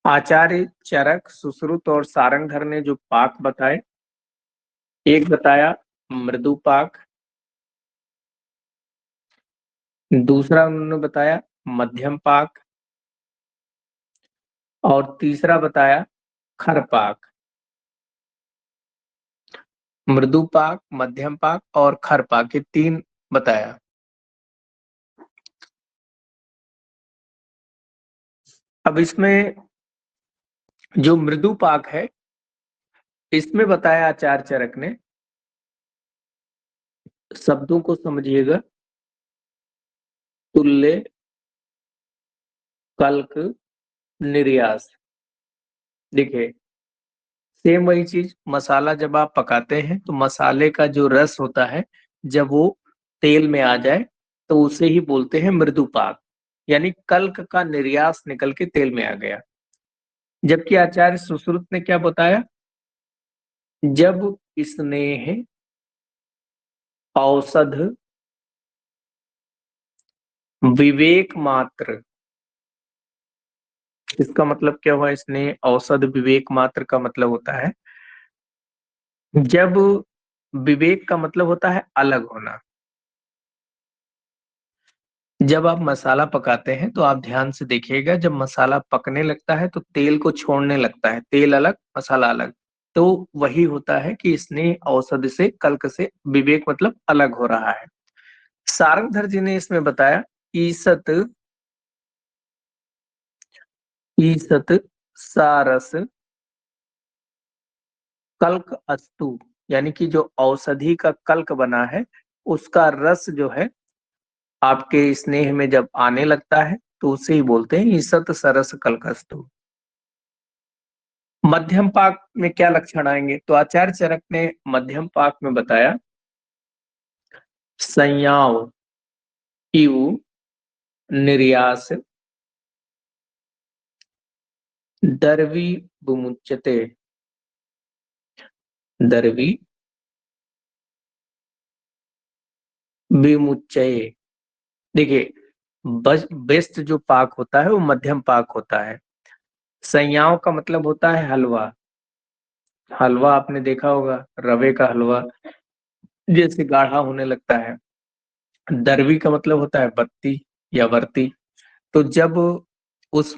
आचार्य, चरक, सुश्रुत और सारंगधर ने जो पाक बताए, एक बताया मृदु पाक, दूसरा उन्होंने बताया मध्यम पाक और तीसरा बताया खर पाक। मृदु पाक, मध्यम पाक और खर पाक, ये तीन बताया। अब इसमें जो मृदु पाक है, इसमें बताया आचार्य चरक ने, शब्दों को समझिएगा, तुल्य, कल्क, निर्यास। देखिए, सेम वही चीज, मसाला जब आप पकाते हैं तो मसाले का जो रस होता है, जब वो तेल में आ जाए तो उसे ही बोलते हैं मृदु पाक, यानी कल्क का निर्यास निकल के तेल में आ गया। जबकि आचार्य सुश्रुत ने क्या बताया, जब स्नेह, औषध, विवेक मात्र, इसका मतलब क्या हुआ, स्नेह, औषध, विवेक मात्र का मतलब होता है, जब विवेक का मतलब होता है अलग होना। जब आप मसाला पकाते हैं तो आप ध्यान से देखिएगा, जब मसाला पकने लगता है तो तेल को छोड़ने लगता है, तेल अलग मसाला अलग, तो वही होता है कि इसने औषधि से, कल्क से, विवेक मतलब अलग हो रहा है। सारंगधर जी ने इसमें बताया, ईसत, ईसत सारस कल्क अस्तु, यानी कि जो औषधि का कल्क बना है, उसका रस जो है आपके स्नेह में जब आने लगता है तो उसे ही बोलते हैं ईसत सरस कल्कस्तु। मध्यम पाक में क्या लक्षण आएंगे, तो आचार्य चरक ने मध्यम पाक में बताया, संयाव इव निर्यास दर्वी विमुच्यते, दर्वी विमुच्चये। देखिए, बेस्ट जो पाक होता है वो मध्यम पाक होता है। संयाव का मतलब होता है हलवा, हलवा आपने देखा होगा, रवे का हलवा जैसे गाढ़ा होने लगता है। दरवी का मतलब होता है बत्ती या वर्ती। तो जब उस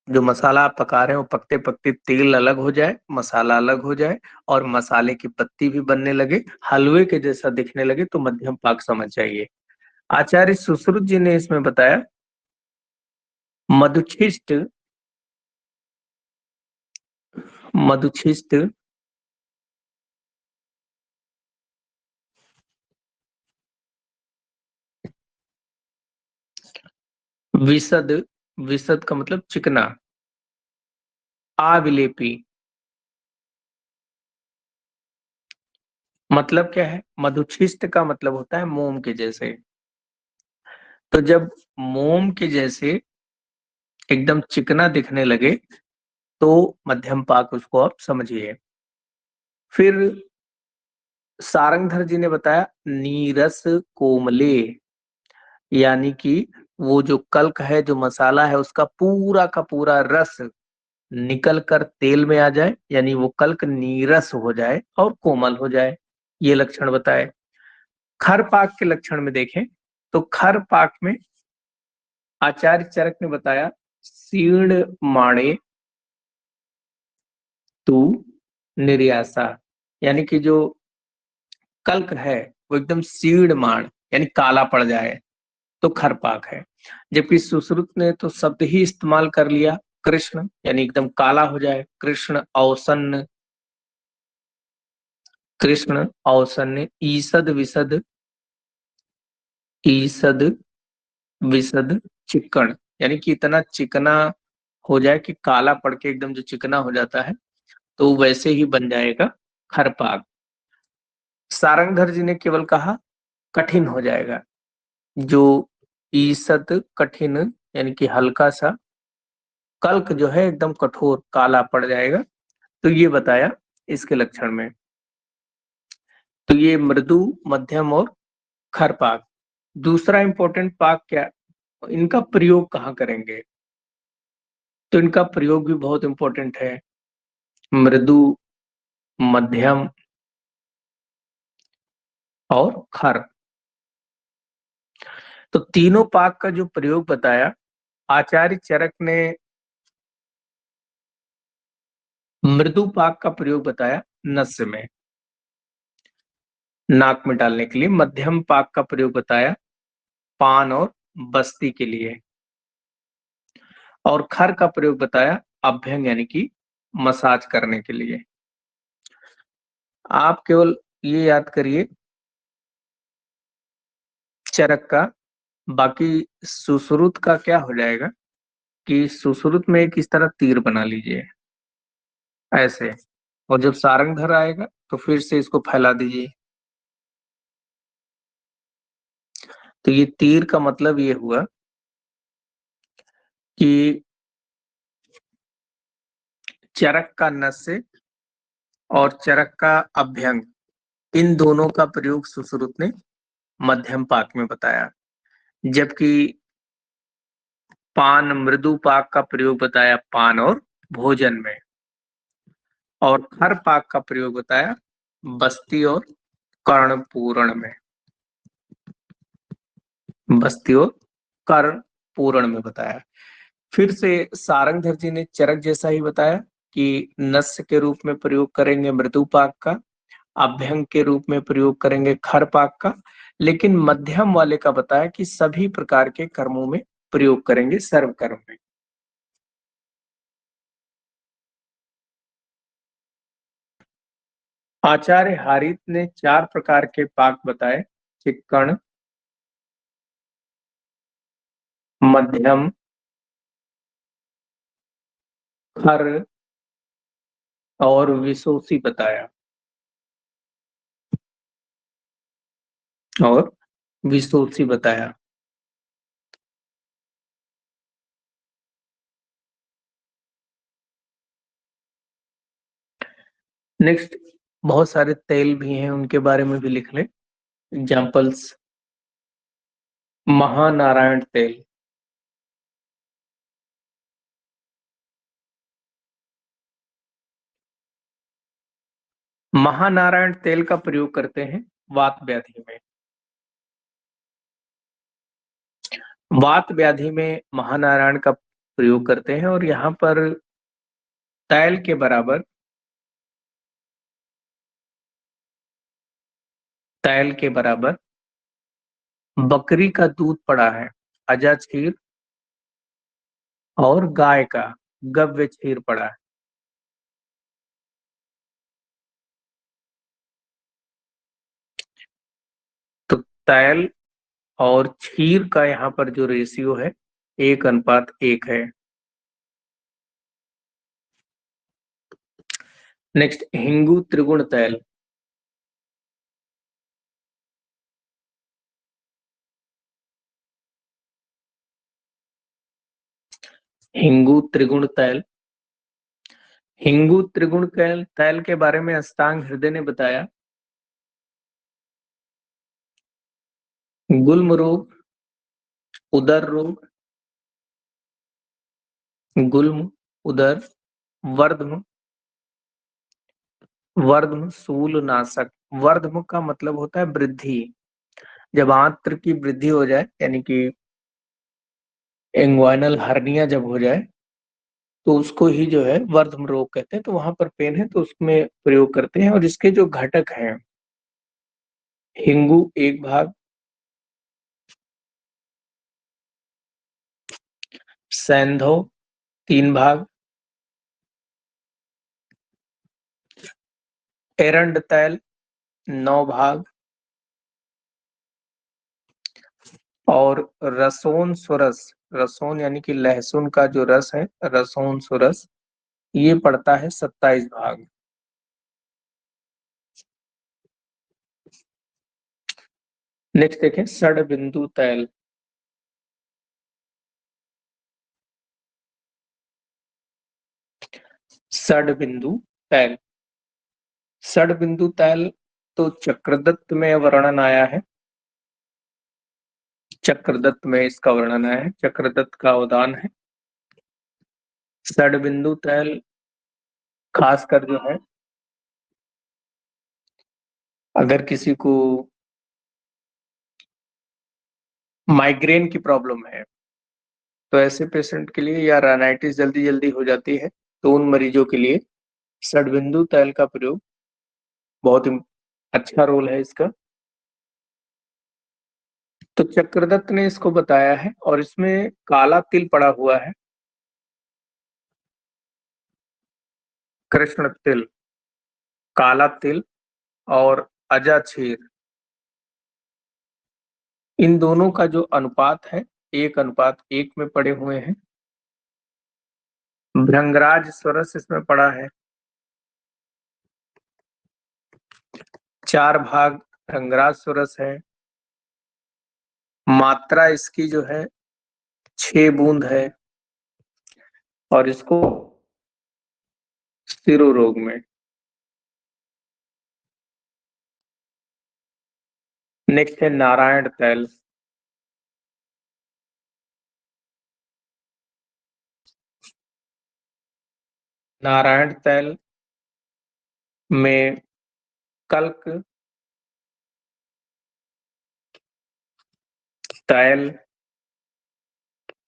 जो मसाला आप पका रहे हो पकते पकते तेल अलग हो जाए, मसाला अलग हो जाए और मसाले की पत्ती भी बनने लगे, हलवे के जैसा दिखने लगे, तो मध्यम पाक समझ जाइए। आचार्य सुश्रुत जी ने इसमें बताया, मधुच्छिष्ट, मधुच्छिष्ट विशद, विशद का मतलब चिकना, आविलेपी, मतलब क्या है, मधुच्छिष्ट का मतलब होता है मोम के जैसे। तो जब मोम के जैसे एकदम चिकना दिखने लगे तो मध्यम पाक उसको आप समझिए। फिर सारंगधर जी ने बताया, नीरस कोमले, यानी कि वो जो कल्क है, जो मसाला है, उसका पूरा का पूरा रस निकल कर तेल में आ जाए, यानी वो कल्क नीरस हो जाए और कोमल हो जाए, ये लक्षण बताए। खर पाक के लक्षण में देखें तो खर पाक में आचार्य चरक ने बताया, सीर्ण माणे तू निर्यासा, यानी कि जो कल्क है वो एकदम सीढ़ यानी काला पड़ जाए तो खरपाक है। जबकि सुश्रुत ने तो शब्द ही इस्तेमाल कर लिया, कृष्ण, यानी एकदम काला हो जाए, कृष्ण औसन्न, कृष्ण औसन्य, ईसद विसद, ईसद विसद चिक्कण, यानी कि इतना चिकना हो जाए कि काला पड़ के एकदम जो चिकना हो जाता है, तो वैसे ही बन जाएगा खरपाक। सारंगधर जी ने केवल कहा कठिन हो जाएगा, जो ईसत कठिन, यानी कि हल्का सा, कल्क जो है एकदम कठोर काला पड़ जाएगा, तो ये बताया इसके लक्षण में। तो ये मृदु, मध्यम और खर पाक। दूसरा इंपॉर्टेंट पाक क्या, इनका प्रयोग कहाँ करेंगे, तो इनका प्रयोग भी बहुत इंपॉर्टेंट है। मृदु, मध्यम और खर। तो तीनों पाक का जो प्रयोग बताया, आचार्य चरक ने मृदु पाक का प्रयोग बताया नस्य में, नाक में डालने के लिए। मध्यम पाक का प्रयोग बताया पान और बस्ती के लिए। और खर का प्रयोग बताया अभ्यंग यानी कि मसाज करने के लिए। आप केवल ये याद करिए चरक का। बाकी सुश्रुत का क्या हो जाएगा कि सुश्रुत में एक इस तरह तीर बना लीजिए ऐसे, और जब सारंगधर आएगा तो फिर से इसको फैला दीजिए। तो ये तीर का मतलब ये हुआ कि चरक का नस्य और चरक का अभ्यंग, इन दोनों का प्रयोग सुश्रुत ने मध्यम पाक में बताया। जबकि पान मृदु पाक का प्रयोग बताया पान और भोजन में। और खर पाक का प्रयोग बताया बस्ती और कर्ण पूरण में। बस्ती और कर्ण पूरण में बताया। फिर से सारंगधर जी ने चरक जैसा ही बताया कि नस्य के रूप में प्रयोग करेंगे मृदु पाक का, अभ्यंग के रूप में प्रयोग करेंगे खर पाक का, लेकिन मध्यम वाले का बताया कि सभी प्रकार के कर्मों में प्रयोग करेंगे, सर्व कर्म में। आचार्य हारित ने 4 प्रकार के पाक बताए, चिक्कण, मध्यम, खर और विशोषी बताया। और विशोषी बताया। नेक्स्ट, बहुत सारे तेल भी हैं, उनके बारे में भी लिख लें। एग्जाम्पल्स: महानारायण तेल, महानारायण तेल का प्रयोग करते हैं वात व्याधि में। वात व्याधि में महानारायण का प्रयोग करते हैं, और यहाँ पर तैल के बराबर, तैल के बराबर बकरी का दूध पड़ा है, अजा क्षीर, और गाय का गव्य क्षीर पड़ा है। तो तैल और क्षीर का यहाँ पर जो रेशियो है 1:1 है। नेक्स्ट, हिंगू त्रिगुण तैल। हिंगू त्रिगुण तैल। हिंगू त्रिगुण तैल तैल के बारे में अष्टांग हृदय ने बताया। गुल्म रोग, उदर रोग, गुल्म, उदर, वर्धम, वर्धम शूल नाशक। वर्धम का मतलब होता है वृद्धि। जब आंत्र की वृद्धि हो जाए, यानी कि इंग्वाइनल हर्निया जब हो जाए, तो उसको ही जो है वर्धम रोग कहते हैं। तो वहां पर पेन है तो उसमें प्रयोग करते हैं। और इसके जो घटक हैं, हिंगू 1 भाग, सैंधव 3 भाग, एरंड तैल 9 भाग, और रसोन सुरस, रसोन यानी कि लहसुन का जो रस है, रसोन सुरस, ये पड़ता है 27 भाग। नेक्स्ट देखें, षड बिंदु तैल। षड बिंदु तैल, षड बिंदु तैल तो चक्रदत्त में वर्णन आया है। चक्रदत्त में इसका वर्णन आया है, चक्रदत्त का अवदान है। षडबिंदु तैल खासकर जो है, अगर किसी को माइग्रेन की प्रॉब्लम है तो ऐसे पेशेंट के लिए, या राइनाइटिस जल्दी जल्दी हो जाती है तो उन मरीजों के लिए षडबिंदु तैल का प्रयोग बहुत अच्छा रोल है इसका। तो चक्रदत्त ने इसको बताया है और इसमें काला तिल पड़ा हुआ है, कृष्ण तिल, काला तिल और अजाछीर, इन दोनों का जो अनुपात है 1:1 में पड़े हुए हैं। भृंगराज स्वरस इसमें पड़ा है, 4 भाग भृंगराज स्वरस है। मात्रा इसकी जो है 6 बूंद है और इसको शिरोरोग में। नेक्स्ट है नारायण तैल। नारायण तैल में कल्क, तैल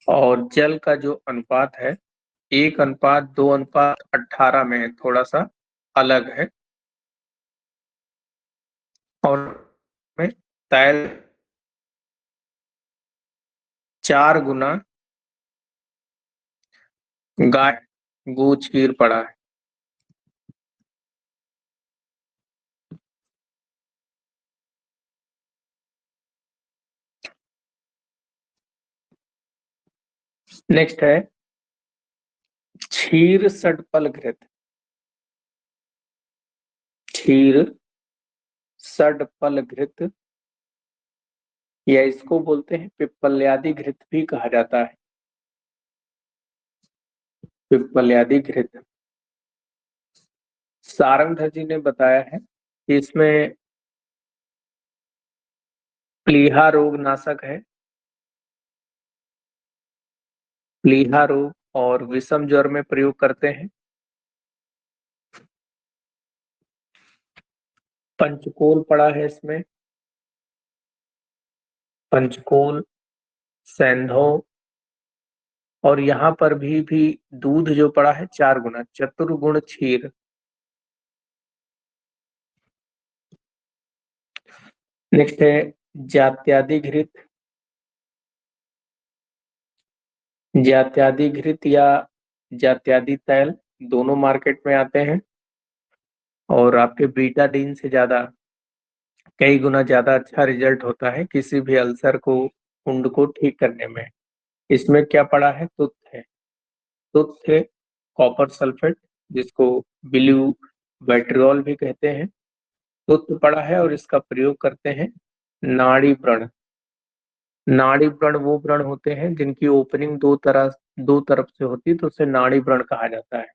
और जल का जो अनुपात है 1:2:18 में थोड़ा सा अलग है। और में तैल 4 गुना गाय गो चीर पड़ा है। नेक्स्ट है क्षीर षडपल घृत। क्षीर षडपल घृत, या इसको बोलते हैं पिप्पल्यादि घृत भी कहा जाता है। पिप्पल्यादि घृत सारंगधर जी ने बताया है कि इसमें प्लीहा रोग नाशक है, प्लीहा रोग और विषम ज्वर में प्रयोग करते हैं। पंचकोल पड़ा है इसमें, पंचकोल, सैंधव, और यहाँ पर भी दूध जो पड़ा है 4 गुना, चतुर्गुण क्षीर। नेक्स्ट है जात्यादि घृत। जात्यादि घृत या जात्यादि तैल दोनों मार्केट में आते हैं और आपके बीटाडीन से ज्यादा, कई गुना ज्यादा अच्छा रिजल्ट होता है किसी भी अल्सर को, कुंड को ठीक करने में। इसमें क्या पड़ा है? तुथ है, तुथ है कॉपर सल्फेट, जिसको ब्लू बैट्रियोल भी कहते हैं। तुथ पड़ा है और इसका प्रयोग करते हैं नाड़ी व्रण। नाड़ी व्रण वो व्रण होते हैं जिनकी ओपनिंग दो तरफ से होती है, तो उसे नाड़ी व्रण कहा जाता है।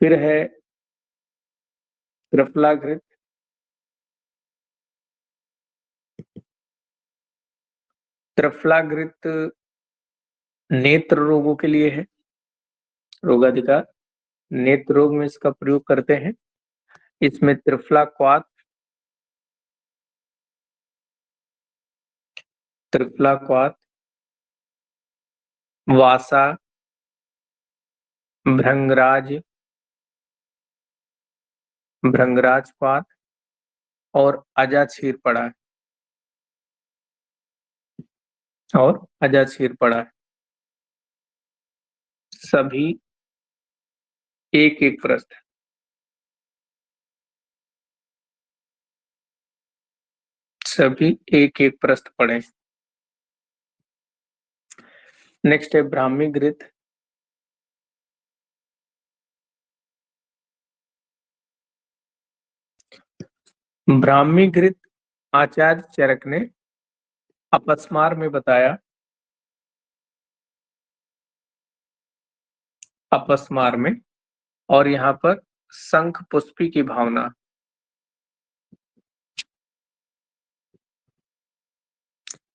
फिर है त्रिफलाघृत। त्रिफलाघृत नेत्र रोगों के लिए है, रोगाधिकार, नेत्र रोग में इसका प्रयोग करते हैं। इसमें त्रिफला क्वाथ, त्रिफला क्वाथ, वासा, भृंगराज, भृंगराज क्वाथ और अजाछीर पड़ा है, और अजाछीर पड़ा है। सभी एक एक प्रश्न, सभी एक एक प्रश्न पढ़े। नेक्स्ट है ब्राह्मी घृत। ब्राह्मी घृत आचार्य चरक ने अपस्मार में बताया, अपस्मार में, और यहाँ पर शंख पुष्पी की भावना,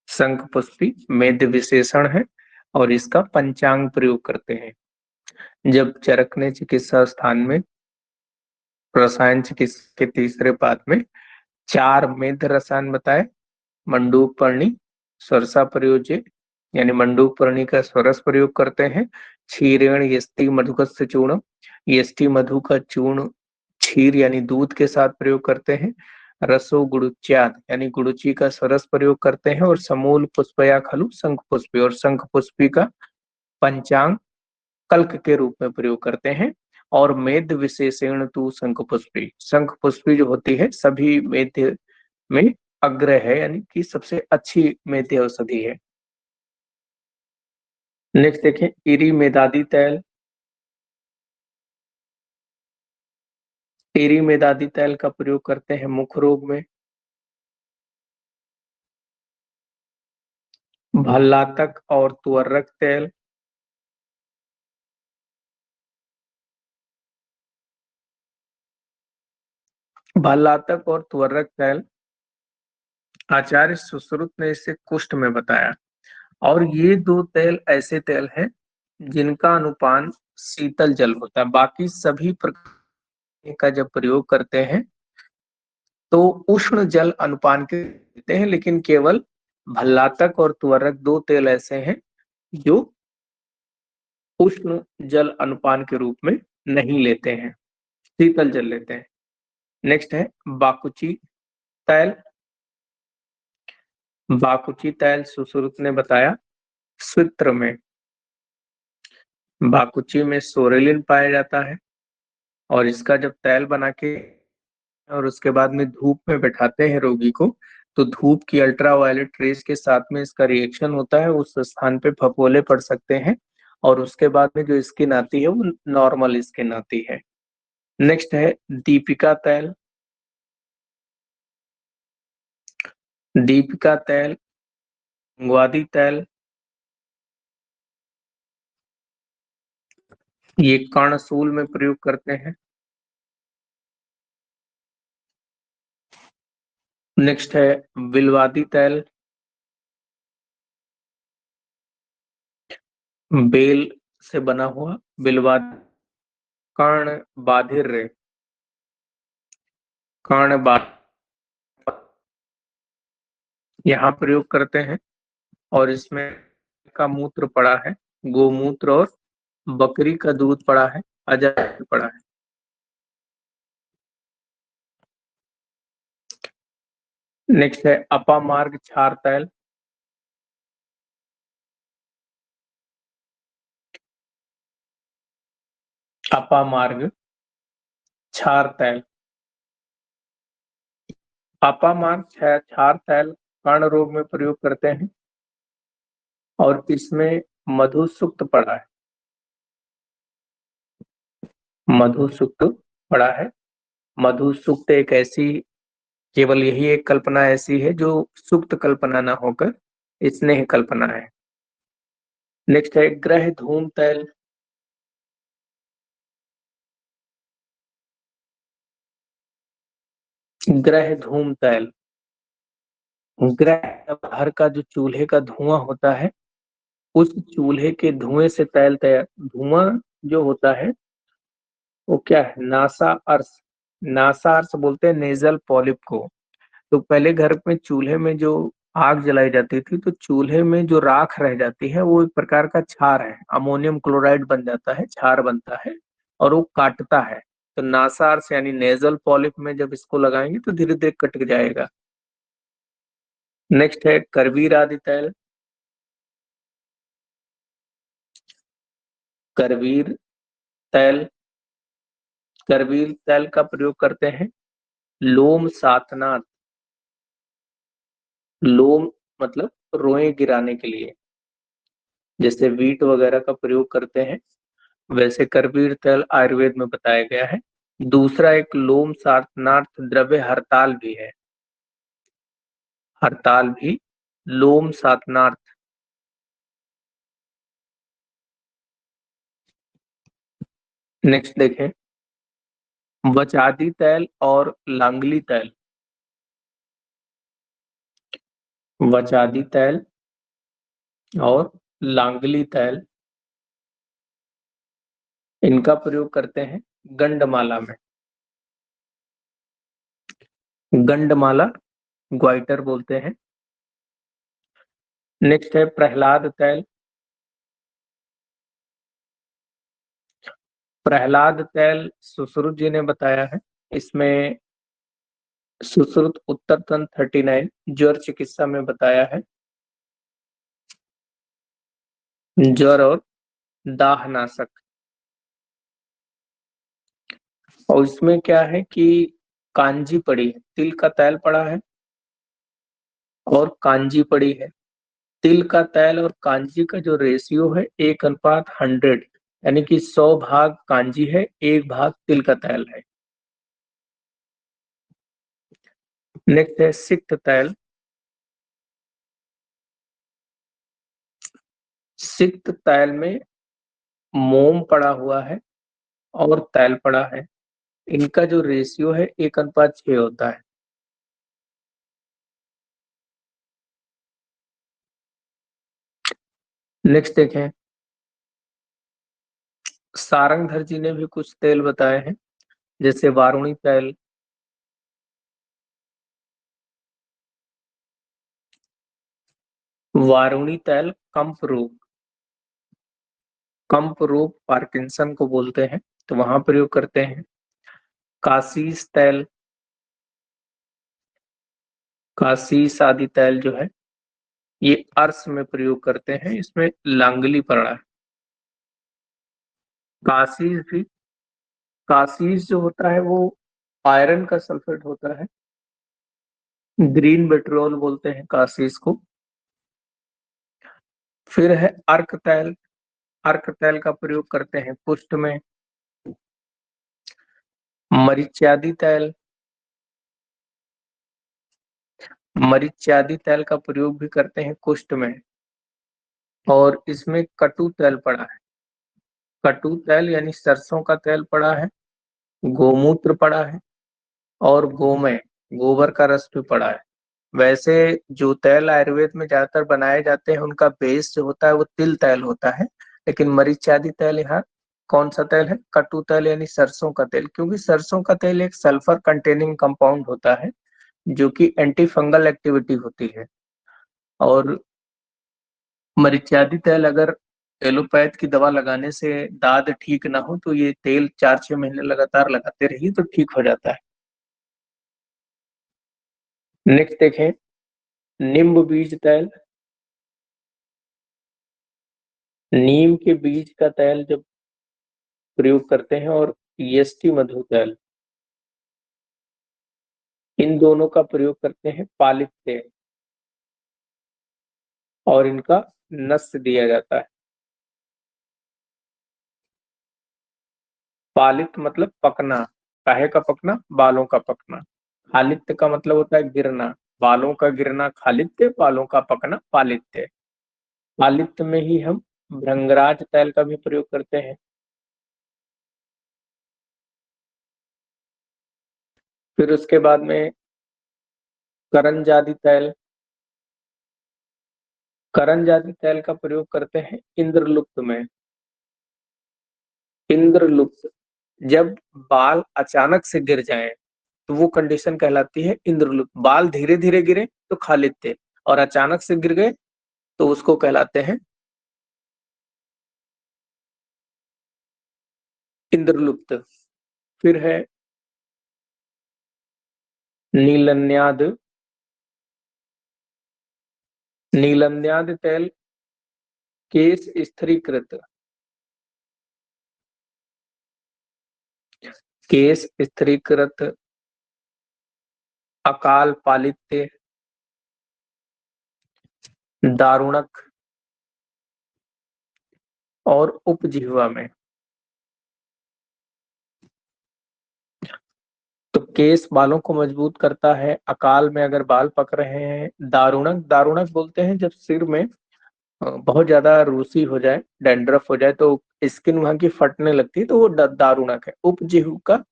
शंख पुष्पी मेध विशेषण है और इसका पंचांग प्रयोग करते हैं। जब चरक ने चिकित्सा स्थान में रसायन चिकित्सा के तीसरे पाद में 4 मेध रसायन बताए, मंडूकपर्णी, सरसा प्रयोज्य यानी मंडूकपर्णी का सरस प्रयोग करते हैं, क्षीरेण यष्टि मधुकस्य चूर्ण, यष्टि मधु का चूर्ण क्षीर यानी दूध के साथ प्रयोग करते हैं, रसो गुड़ुच्यात यानी गुड़ुची का सरस प्रयोग करते हैं, और समूल पुष्पया खलु शंख पुष्पी, और शंख पुष्पी का पंचांग कल्क के रूप में प्रयोग करते हैं। और मेध विशेषण तु शंख पुष्पी, शंख पुष्पी जो होती है सभी मेध में अग्र है, यानी कि सबसे अच्छी मेध औषधि है। नेक्स्ट देखें, इरी मेदादी तैल। इरी मेदादी तैल का प्रयोग करते हैं मुख रोग में। भल्लातक और तुअर्रक तेल। भल्लातक और तुअर्रक तेल आचार्य सुश्रुत ने इसे कुष्ठ में बताया, और ये दो तेल ऐसे तेल हैं जिनका अनुपान शीतल जल होता है। बाकी सभी प्रकार का जब प्रयोग करते हैं तो उष्ण जल अनुपान के देते हैं, लेकिन केवल भल्लातक और तुअर्रक दो तेल ऐसे हैं जो उष्ण जल अनुपान के रूप में नहीं लेते हैं, शीतल जल लेते हैं। नेक्स्ट है बाकुची तैल। बाकुची तैल सुश्रुत ने बताया सूत्र में बाकुची में सोरेलिन पाया जाता है, और इसका जब तैल बना के और उसके बाद में धूप में बैठाते हैं रोगी को, तो धूप की अल्ट्रावायलेट रेज के साथ में इसका रिएक्शन होता है, उस स्थान पे फफोले पड़ सकते हैं, और उसके बाद में जो स्किन आती है वो नॉर्मल स्किन आती है। नेक्स्ट है दीपिका तैल। दीपिका तैल, ग्वादी तैल, ये कर्णशूल में प्रयोग करते हैं। नेक्स्ट है बिलवादी तैल। बेल से बना हुआ बिलवाद, कर्ण बाधिर, कर्ण यहाँ प्रयोग करते हैं, और इसमें का मूत्र पड़ा है, गोमूत्र और बकरी का दूध पड़ा है, अजय पड़ा है। नेक्स्ट है अपामार्ग क्षार तैल। अपामार्ग क्षार तैल, अपामार्ग क्षार तैल कर्ण रोग में प्रयोग करते हैं, और इसमें मधु सुक्त पड़ा है, मधु सुक्त पड़ा है। मधु सुक्त एक ऐसी, केवल यही एक कल्पना ऐसी है जो सुक्त कल्पना ना होकर स्नेह कल्पना है। नेक्स्ट है ग्रह धूम तैल। ग्रह धूम तैल, ग्रह घर का जो चूल्हे का धुआं होता है, उस चूल्हे के धुएं से तैल तैयार। धुआं जो होता है वो क्या है, नासा अर्स, नासा अर्स बोलते हैं नेजल पॉलिप को। तो पहले घर में चूल्हे में जो आग जलाई जाती थी, तो चूल्हे में जो राख रह जाती है वो एक प्रकार का क्षार है, अमोनियम क्लोराइड बन जाता है, क्षार बनता है, और वो काटता है। तो नासार्स यानी नेजल पॉलिप में जब इसको लगाएंगे तो धीरे धीरे कट जाएगा। नेक्स्ट है करवीर आदि तैल। करवीर तैल, करवीर तैल का प्रयोग करते हैं लोम सातनाथ, लोम मतलब रोए गिराने के लिए, जैसे वीट वगैरह का प्रयोग करते हैं, वैसे करवीर तेल आयुर्वेद में बताया गया है। दूसरा एक लोम सारनार्थ द्रव्य हरताल भी है, हरताल भी लोम सातनार्थ। नेक्स्ट देखें वचादी तैल और लांगली तैल। वचादी तैल और लांगली तैल, इनका प्रयोग करते हैं गंडमाला में। गंडमाला ग्वाइटर बोलते हैं। नेक्स्ट है प्रहलाद तैल। प्रहलाद तैल सुश्रुत जी ने बताया है। इसमें सुश्रुत उत्तर तंत्र 39 ज्वर चिकित्सा में बताया है। ज्वर और दाहनाशक। और इसमें क्या है कि कांजी पड़ी है, तिल का तैल पड़ा है और कांजी पड़ी है। तिल का तैल और कांजी का जो रेशियो है 1:100, यानी कि 100 भाग कांजी है, 1 भाग तिल का तैल है। नेक्स्ट है सिक्त तैल। सिक्त तैल में मोम पड़ा हुआ है और तैल पड़ा है। इनका जो रेशियो है 1:6 होता है। नेक्स्ट देखें, सारंगधर जी ने भी कुछ तेल बताए हैं, जैसे वारुणी तैल, वारुणी तैल कंप रोग पार्किंसन को बोलते हैं, तो वहां प्रयोग करते हैं। काशीस तैल, काशीस आदि तैल जो है ये अर्श में प्रयोग करते हैं, इसमें लांगली पड़ा है। काशीस भी, काशीस जो होता है वो आयरन का सल्फेट होता है। ग्रीन पेट्रोल बोलते हैं काशीस को। फिर है अर्क तैल। अर्क तैल का प्रयोग करते हैं कुष्ठ में। मरीच्यादि तैल, मरीच्यादि तैल का प्रयोग भी करते हैं कुष्ठ में। और इसमें कटु तैल पड़ा है। कटु तैल यानी सरसों का तेल पड़ा है, गोमूत्र पड़ा है और गोमय गोबर का रस भी पड़ा है। वैसे जो तेल आयुर्वेद में ज्यादातर बनाए जाते हैं उनका बेस जो होता है वो तिल तेल होता है, लेकिन मरीचादी तेल यहाँ कौन सा तेल है? कटु तेल यानी सरसों का तेल, क्योंकि सरसों का तेल एक सल्फर कंटेनिंग कंपाउंड होता है जो कि एंटी फंगल एक्टिविटी होती है। और मरीचादी तेल अगर एलोपैथ की दवा लगाने से दाद ठीक ना हो तो ये तेल 4-6 महीने लगातार लगाते रहिए तो ठीक हो जाता है। नेक्स्ट देखें, नींबू बीज तेल। नीम के बीज का तेल जब प्रयोग करते हैं और ईएसटी मधु तेल, इन दोनों का प्रयोग करते हैं पालित तेल और इनका नस्य दिया जाता है। पालित मतलब पकना, काहे का पकना? बालों का पकना। खालित्य का मतलब होता है गिरना, बालों का गिरना खालित्य, बालों का पकना पालित्य। पालित्य में ही हम भृंगराज तेल का भी प्रयोग करते हैं। फिर उसके बाद में करंजादि तैल, करंजादि तैल का प्रयोग करते हैं इंद्रलुप्त में। इंद्रलुप्त, जब बाल अचानक से गिर जाएं तो वो कंडीशन कहलाती है इंद्रलुप्त। बाल धीरे धीरे गिरे तो खालित्य, और अचानक से गिर गए तो उसको कहलाते हैं इंद्रलुप्त। फिर है नीलन्याद। नीलन्याद तेल केश स्थिरीकृत, केश स्थिरीकृत, अकाल पालित्य, दारुणक और उपजिह्वा में। तो केस बालों को मजबूत करता है, अकाल में अगर बाल पक रहे हैं, दारुणक, दारुणक बोलते हैं जब सिर में बहुत ज्यादा रूसी हो जाए, डैंड्रफ हो जाए तो स्किन वहां की फटने लगती है, तो वो दारुणक है। उपजीव का,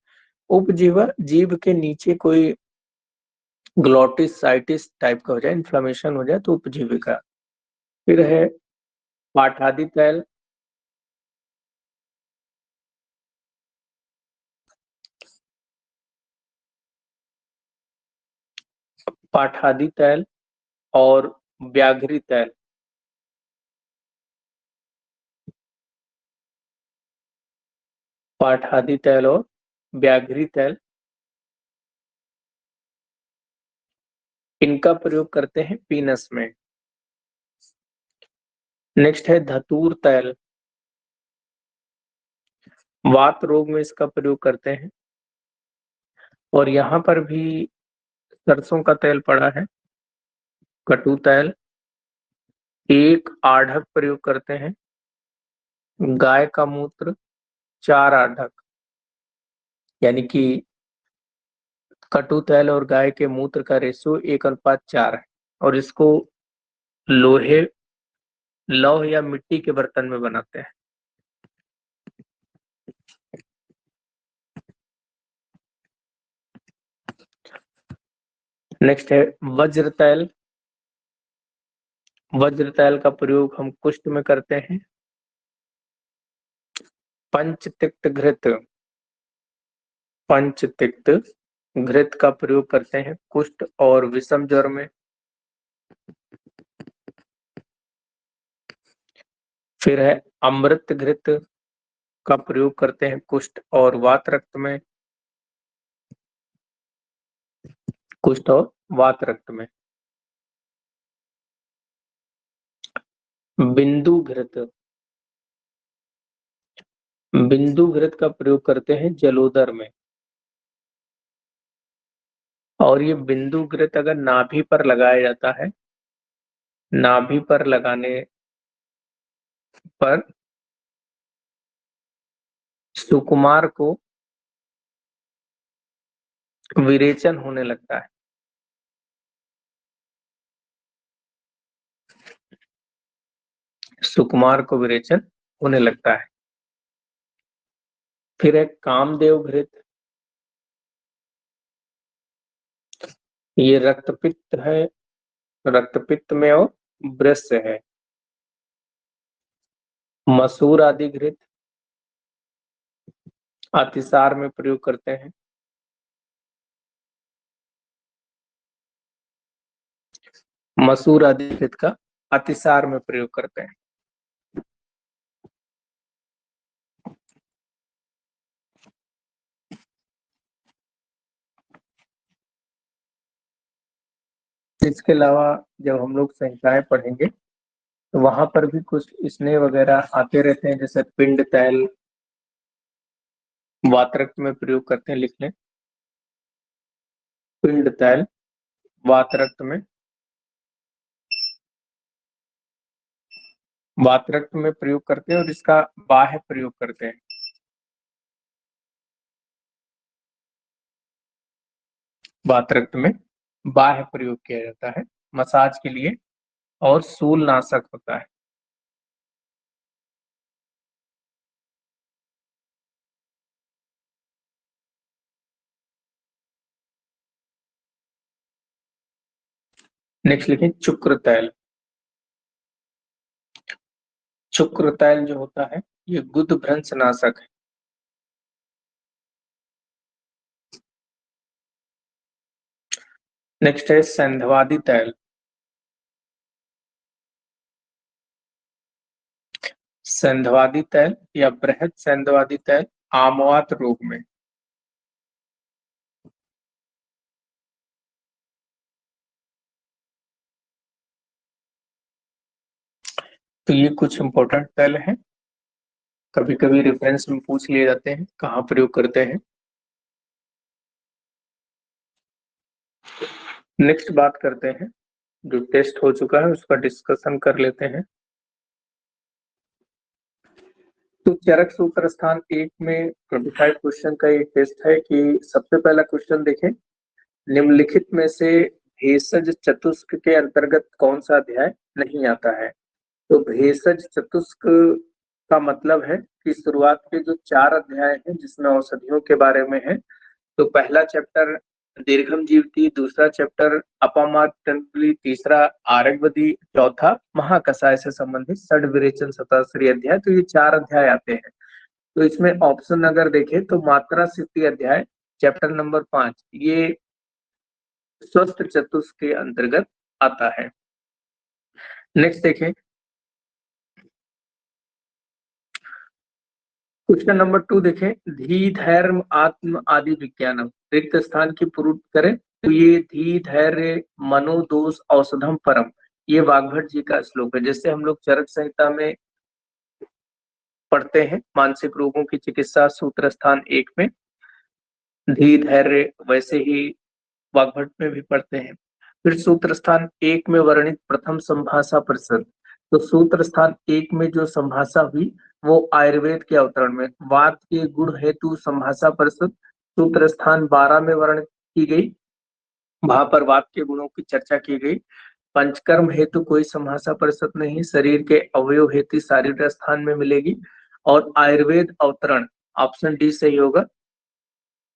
उपजीवा जीभ के नीचे कोई ग्लोटिस साइटिस टाइप का हो जाए, इन्फ्लेमेशन हो जाए तो उपजीविका। फिर है पाठादि तैल, पाठादि तैल और व्याघ्री तैल। पाठादि तैल और व्याघ्री तैल, इनका प्रयोग करते हैं पीनस में। नेक्स्ट है धतूर तैल, वात रोग में इसका प्रयोग करते हैं। और यहाँ पर भी सरसों का तेल पड़ा है। कटु तैल, एक आढ़क प्रयोग करते हैं। गाय का मूत्र 4 आढ़क, यानी कि कटु तैल और गाय के मूत्र का रेशियो 1:4 है। और इसको लोहे, लौह या मिट्टी के बर्तन में बनाते हैं। नेक्स्ट है वज्र तैल। वज्र तैल का प्रयोग हम कुष्ठ में करते हैं। पंचतिक्त घृत, पंचतिक्त घृत का प्रयोग करते हैं कुष्ठ और विषम ज्वर में। फिर है अमृत घृत का प्रयोग करते हैं कुष्ठ और वात रक्त में। कुष्ठ और वात रक्त में। बिंदु घृत, बिंदु घृत का प्रयोग करते हैं जलोदर में। और ये बिंदु घृत अगर नाभि पर लगाया जाता है, नाभि पर लगाने पर सुकुमार को विरेचन होने लगता है। सुकुमार को विरेचन होने लगता है। फिर है कामदेव घृत, ये रक्तपित्त है, रक्तपित्त में और ब्रस्य है। मसूर आदि घृत अतिसार में प्रयोग करते हैं। मसूर आदि घृत का अतिसार में प्रयोग करते हैं। इसके अलावा जब हम लोग संहिताएं पढ़ेंगे तो वहां पर भी कुछ स्नेह वगैरह आते रहते हैं, जैसे पिंड तैल वातरक्त में प्रयोग करते हैं, लिख लें। पिंड तैल वातरक्त में, वातरक्त में प्रयोग करते हैं और इसका बाह्य प्रयोग करते हैं। वातरक्त में बाह्य प्रयोग किया जाता है मसाज के लिए और सूल नाशक होता है। नेक्स्ट लिखें चुक्र तैल। चुक्र तैल जो होता है ये गुद भ्रंश नाशक है। नेक्स्ट है संधवादी तैल। संधवादी तैल या बृहद संधवादी तैल आमवात रोग में। तो ये कुछ इंपॉर्टेंट तैल हैं, कभी कभी रेफरेंस में पूछ लिए जाते हैं कहाँ प्रयोग करते हैं। नेक्स्ट बात करते हैं, जो टेस्ट हो चुका है उसका डिस्कशन कर लेते हैं। तो चरक सूत्र स्थान 1 में 25 क्वेश्चन का एक टेस्ट है कि सबसे पहला क्वेश्चन देखें, निम्नलिखित में से भेषज चतुष्क के अंतर्गत कौन सा अध्याय नहीं आता है। तो भेषज चतुष्क का मतलब है कि शुरुआत के जो 4 अध्याय हैं जिसमें औषधियों के बारे में है, तो पहला चैप्टर दीर्घम जीवती, दूसरा चैप्टर अपामाद तंत्री, तीसरा आरग्वदी, चौथा महाकसाय से संबंधित षड विरेचन शताश्री अध्याय। तो ये 4 अध्याय आते हैं। तो इसमें ऑप्शन अगर देखें तो मात्रा सिद्धि अध्याय चैप्टर नंबर 5 ये स्वस्थ चतुष्क के अंतर्गत आता है। नेक्स्ट देखें, क्वेश्चन नंबर 2 देखें, धी धैर्य आत्म आदि विज्ञानम, रिक्त स्थान की पूर्ति करें। तो ये धी धैर्य मनोदोष औषधम परम, ये वाग्भट जी का श्लोक है, जिससे हम लोग चरक संहिता में पढ़ते हैं मानसिक रोगों की चिकित्सा सूत्र स्थान 1 में धी धैर्य, वैसे ही वाग्भट में भी पढ़ते हैं। फिर सूत्र स्थान 1 में वर्णित प्रथम संभाषा परिषद, तो सूत्र स्थान 1 में जो संभाषा हुई वो आयुर्वेद के अवतरण में वात के गुण हेतु संभाषा परिषद सूत्र स्थान 12 में वर्णित की गई, वहां पर वात के गुणों की चर्चा की गई। पंचकर्म हेतु कोई संभाषा परिषद नहीं, शरीर के अवयव हेतु शारीरिक स्थान में मिलेगी। और आयुर्वेद अवतरण ऑप्शन डी सही होगा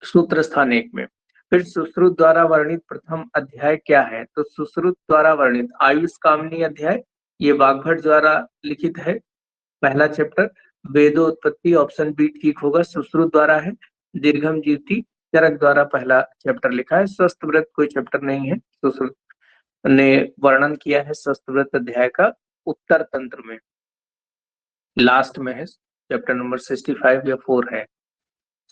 सूत्र स्थान 1 में। फिर सुश्रुत द्वारा वर्णित प्रथम अध्याय क्या है? तो सुश्रुत द्वारा वर्णित आयुष कामनी अध्याय, ये वाग्भट द्वारा लिखित है पहला चैप्टर। वेदोत्पत्ति ऑप्शन बी ठीक होगा, सुश्रुत द्वारा है। दीर्घम जीवती चरक द्वारा पहला चैप्टर लिखा है। स्वस्थ व्रत कोई चैप्टर नहीं है, सुश्रुत ने वर्णन किया है स्वस्थ व्रत अध्याय का उत्तर तंत्र में, लास्ट में है, चैप्टर नंबर 65 या 4 है।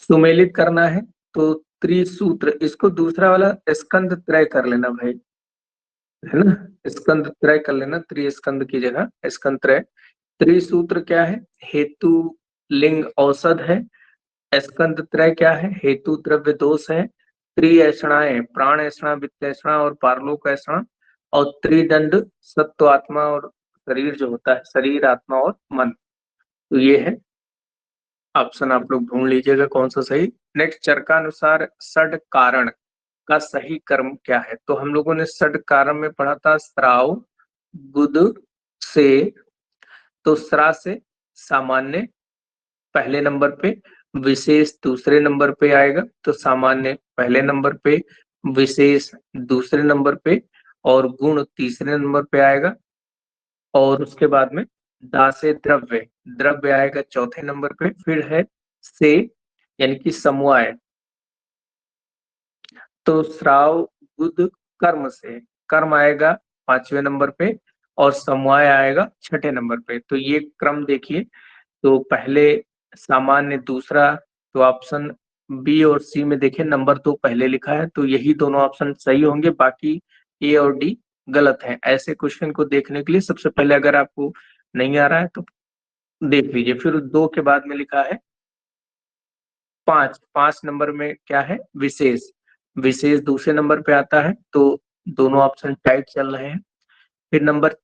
सुमेलित करना है तो त्रिसूत्र, इसको दूसरा वाला स्कंद त्रय कर लेना भाई, है ना, स्कंद त्रय कर लेना, त्रिस्कंद की जगह स्कंद त्रय। त्रिसूत्र क्या है? हेतु लिंग औषध है। स्कंद त्रय क्या है? हेतु द्रव्य दोष है। त्रिऐषणाएं प्राण ऐषणा, वित्त ऐषणा और पारलोक ऐषणा। और त्रिदंड सत्व आत्मा और शरीर जो होता है, शरीर आत्मा और मन। तो ये है ऑप्शन, आप लोग ढूंढ लीजिएगा कौन सा सही। नेक्स्ट, चरकानुसार षड कारण का सही कर्म क्या है? तो हम लोगों ने षड कारण में पढ़ा था स्राव, गुद से, तो स्रा से सामान्य पहले नंबर पे, विशेष दूसरे नंबर पे आएगा। तो सामान्य पहले नंबर पे, विशेष दूसरे नंबर पे और गुण तीसरे नंबर पे आएगा। और उसके बाद में दा से द्रव्य, द्रव्य आएगा चौथे नंबर पे। फिर है से यानी कि समवाय, तो श्राव गुद कर्म से, कर्म आएगा 5वें नंबर पे और समवाय आएगा 6ठे नंबर पे। तो ये क्रम देखिए, तो पहले सामान्य, दूसरा, तो ऑप्शन बी और सी में देखें नंबर 2 पहले लिखा है, तो यही दोनों ऑप्शन सही होंगे, बाकी ए और डी गलत है। ऐसे क्वेश्चन को देखने के लिए सबसे पहले अगर आपको नहीं आ रहा है तो देख लीजिए। फिर 2 के बाद में लिखा है 5, 5 नंबर में क्या है? विशेष, विशेष दूसरे नंबर पे आता है, तो दोनों ऑप्शन टाइट चल रहे हैं। फिर नंबर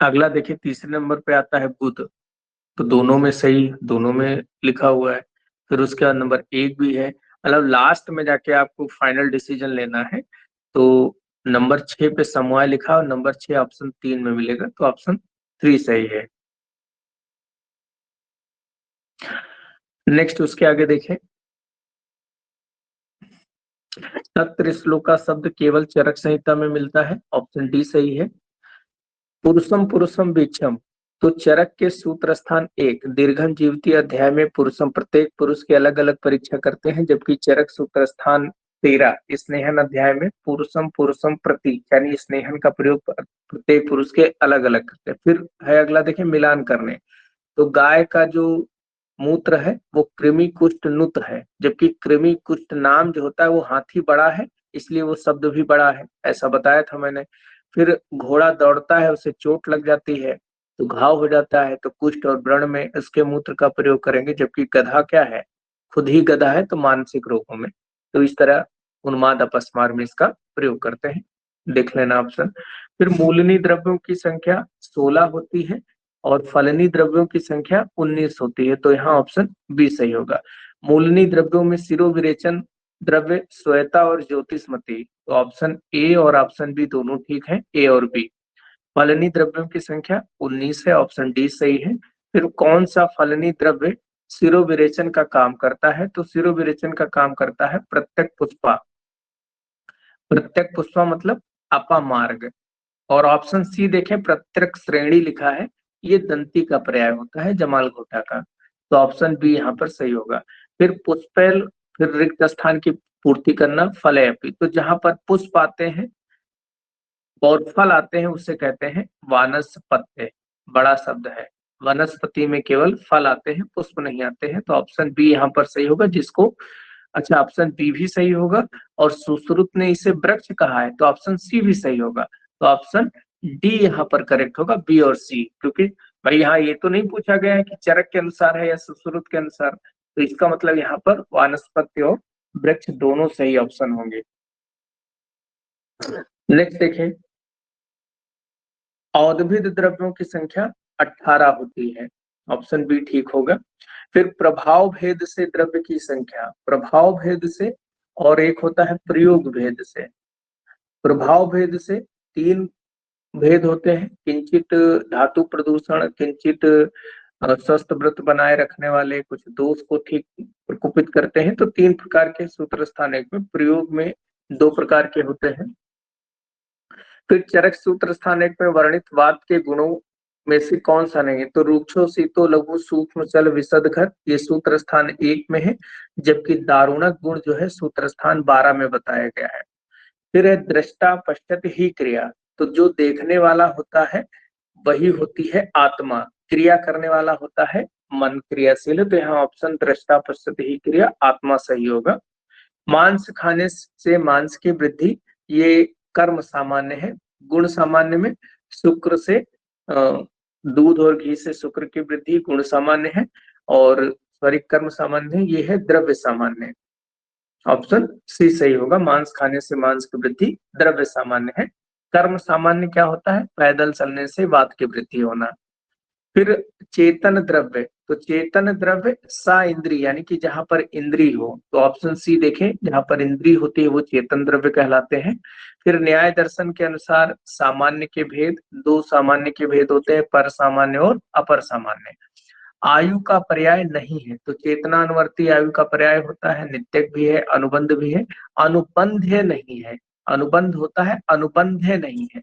अगला देखिए, तीसरे नंबर पे आता है बुध, तो दोनों में सही, दोनों में लिखा हुआ है। फिर उसके बाद नंबर 1 भी है, मतलब लास्ट में जाके आपको फाइनल डिसीजन लेना है। तो नंबर 6 पे समवाय लिखा और नंबर 6 ऑप्शन 3 में मिलेगा, तो ऑप्शन 3 सही है। नेक्स्ट उसके आगे देखें, तत्र श्लोक का शब्द केवल चरक संहिता में मिलता है, ऑप्शन डी सही है। पुरुषम पुरुषम वीक्षम, तो चरक के सूत्र स्थान 1 दीर्घम जीवती अध्याय में पुरुषम, प्रत्येक पुरुष की अलग अलग परीक्षा करते हैं, जबकि चरक सूत्र स्थान 13 स्नेहन अध्याय में पुरुषम पुरुषम प्रति, यानी स्नेहन का प्रयोग प्रत्येक पुरुष के अलग अलग करते हैं। फिर है अगला देखें, मिलान करने, तो गाय का जो मूत्र है वो कृमि कुष्ठ नुत है, जबकि कृमि कुष्ठ नाम जो होता है वो हाथी बड़ा है, इसलिए वो शब्द भी बड़ा है, ऐसा बताया था मैंने। फिर घोड़ा दौड़ता है, उसे चोट लग जाती है तो घाव हो जाता है, तो कुष्ठ और व्रण में उसके मूत्र का प्रयोग करेंगे। जबकि गधा क्या है? खुद ही गधा है, तो मानसिक रोगों में। तो इस तरह उन्माद अपस्मार में इसका प्रयोग करते हैं, देख लेना ऑप्शन। फिर मूलनी द्रव्यों की संख्या 16 होती है और फलनी द्रव्यों की संख्या 19 होती है, तो यहाँ ऑप्शन बी सही होगा। मूलनी द्रव्यों में शिरोविरेचन द्रव्य, श्वेता और ज्योतिषमती, तो ऑप्शन ए और ऑप्शन बी दोनों ठीक है, ए और बी। फलनी द्रव्यों की संख्या 19 है, ऑप्शन डी सही है। फिर कौन सा फलनी द्रव्य शिरोविरेचन का काम करता है, तो शिरोविरेचन का काम करता है प्रत्यक पुष्पा। प्रत्यक पुष्पा मतलब अपामार्ग। और ऑप्शन सी देखें, प्रत्यक श्रेणी लिखा है, ये दंती का पर्याय होता है जमालघोटा का, तो ऑप्शन बी यहाँ पर सही होगा। फिर पुष्पेल, फिर रिक्त स्थान की पूर्ति करना, फलयपी, तो जहां पर पुष्प आते हैं और फल आते हैं उसे कहते हैं वानस्पत्य। बड़ा शब्द है, वनस्पति में केवल फल आते हैं, पुष्प नहीं आते हैं, तो ऑप्शन बी यहाँ पर सही होगा। जिसको, अच्छा ऑप्शन बी भी सही होगा, और सुश्रुत ने इसे वृक्ष कहा है, तो ऑप्शन सी भी सही होगा। तो ऑप्शन डी यहाँ पर करेक्ट होगा, बी और सी, क्योंकि भाई यहाँ ये तो नहीं पूछा गया है कि चरक के अनुसार है या सुश्रुत के अनुसार, तो इसका मतलब यहाँ पर वानस्पत्य और वृक्ष दोनों सही ऑप्शन होंगे। नेक्स्ट देखें, औद्भिद द्रव्यों की संख्या 18 होती है, ऑप्शन बी ठीक होगा। फिर प्रभाव भेद से द्रव्य की संख्या, प्रभाव भेद से, और एक होता है प्रयोग भेद से। प्रभाव भेद से 3 भेद होते हैं, किंचित धातु प्रदूषण, किंचित स्वस्थ व्रत बनाए रखने वाले, कुछ दोष को ठीक प्रकोपित करते हैं, तो 3 प्रकार के सूत्र स्थान एक में, प्रयोग में 2 प्रकार के होते हैं। फिर चरक सूत्र स्थान एक में वर्णित वात के गुणों में से कौन सा नहीं है, तो रूक्षो शीतो लघु सूक्ष्म चल विशद घर, ये सूत्र स्थान 1 में है, जबकि दारुणक गुण जो है सूत्र स्थान 12 में बताया गया है। फिर है दृष्टा पश्चात ही क्रिया, तो जो देखने वाला होता है वही होती है आत्मा, क्रिया करने वाला होता है मन, क्रियाशील, तो यहाँ ऑप्शन दृष्टा पश्चात ही क्रिया आत्मा सही होगा। मांस खाने से मांस की वृद्धि, ये कर्म सामान्य है, गुण सामान्य में शुक्र से दूध और घी से शुक्र की वृद्धि गुण सामान्य है, और सॉरी कर्म सामान्य है, ये है द्रव्य सामान्य। ऑप्शन सी सही होगा, मांस खाने से मांस की वृद्धि द्रव्य सामान्य है। कर्म सामान्य क्या होता है, पैदल चलने से वात की वृद्धि होना। फिर चेतन द्रव्य, तो चेतन द्रव्य सा इंद्री, यानी कि जहां पर इंद्री हो, तो ऑप्शन सी देखें, जहां पर इंद्री होती है वो चेतन द्रव्य कहलाते हैं। फिर न्याय दर्शन के अनुसार सामान्य के भेद, 2 सामान्य के भेद होते हैं, पर सामान्य और अपर सामान्य। आयु का पर्याय नहीं है, तो चेतना अनुवर्ती आयु का पर्याय होता है, नित्यक भी है, अनुबंध भी है, अनुबंध नहीं है, अनुबंध होता है, अनुबंध नहीं है।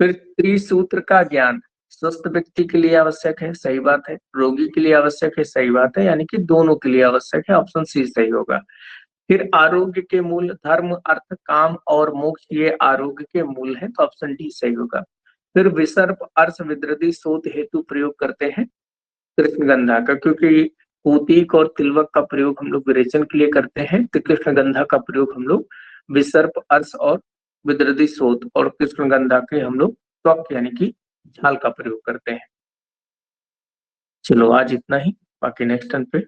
फिर त्रिसूत्र का ज्ञान स्वस्थ व्यक्ति के लिए आवश्यक है, सही बात है, रोगी के लिए आवश्यक है, सही बात है, यानी कि दोनों के लिए आवश्यक है, ऑप्शन सी सही होगा। फिर आरोग्य के मूल धर्म अर्थ काम और मोक्ष, ये आरोग्य के मूल है, तो ऑप्शन डी सही होगा। फिर विसर्प अर्थ विद्रदी शोध हेतु प्रयोग करते हैं कृष्णगंधा का, क्योंकि पूतीक और तिलवक का प्रयोग हम लोग विरेचन के लिए करते हैं, तो कृष्णगंधा का प्रयोग हम लोग विसर्प अर्श और विद्रदी शोध, और कृष्णगंधा के हम लोग त्वक यानी कि झाल का प्रयोग करते हैं। चलो आज इतना ही, बाकी नेक्स्ट टर्न पे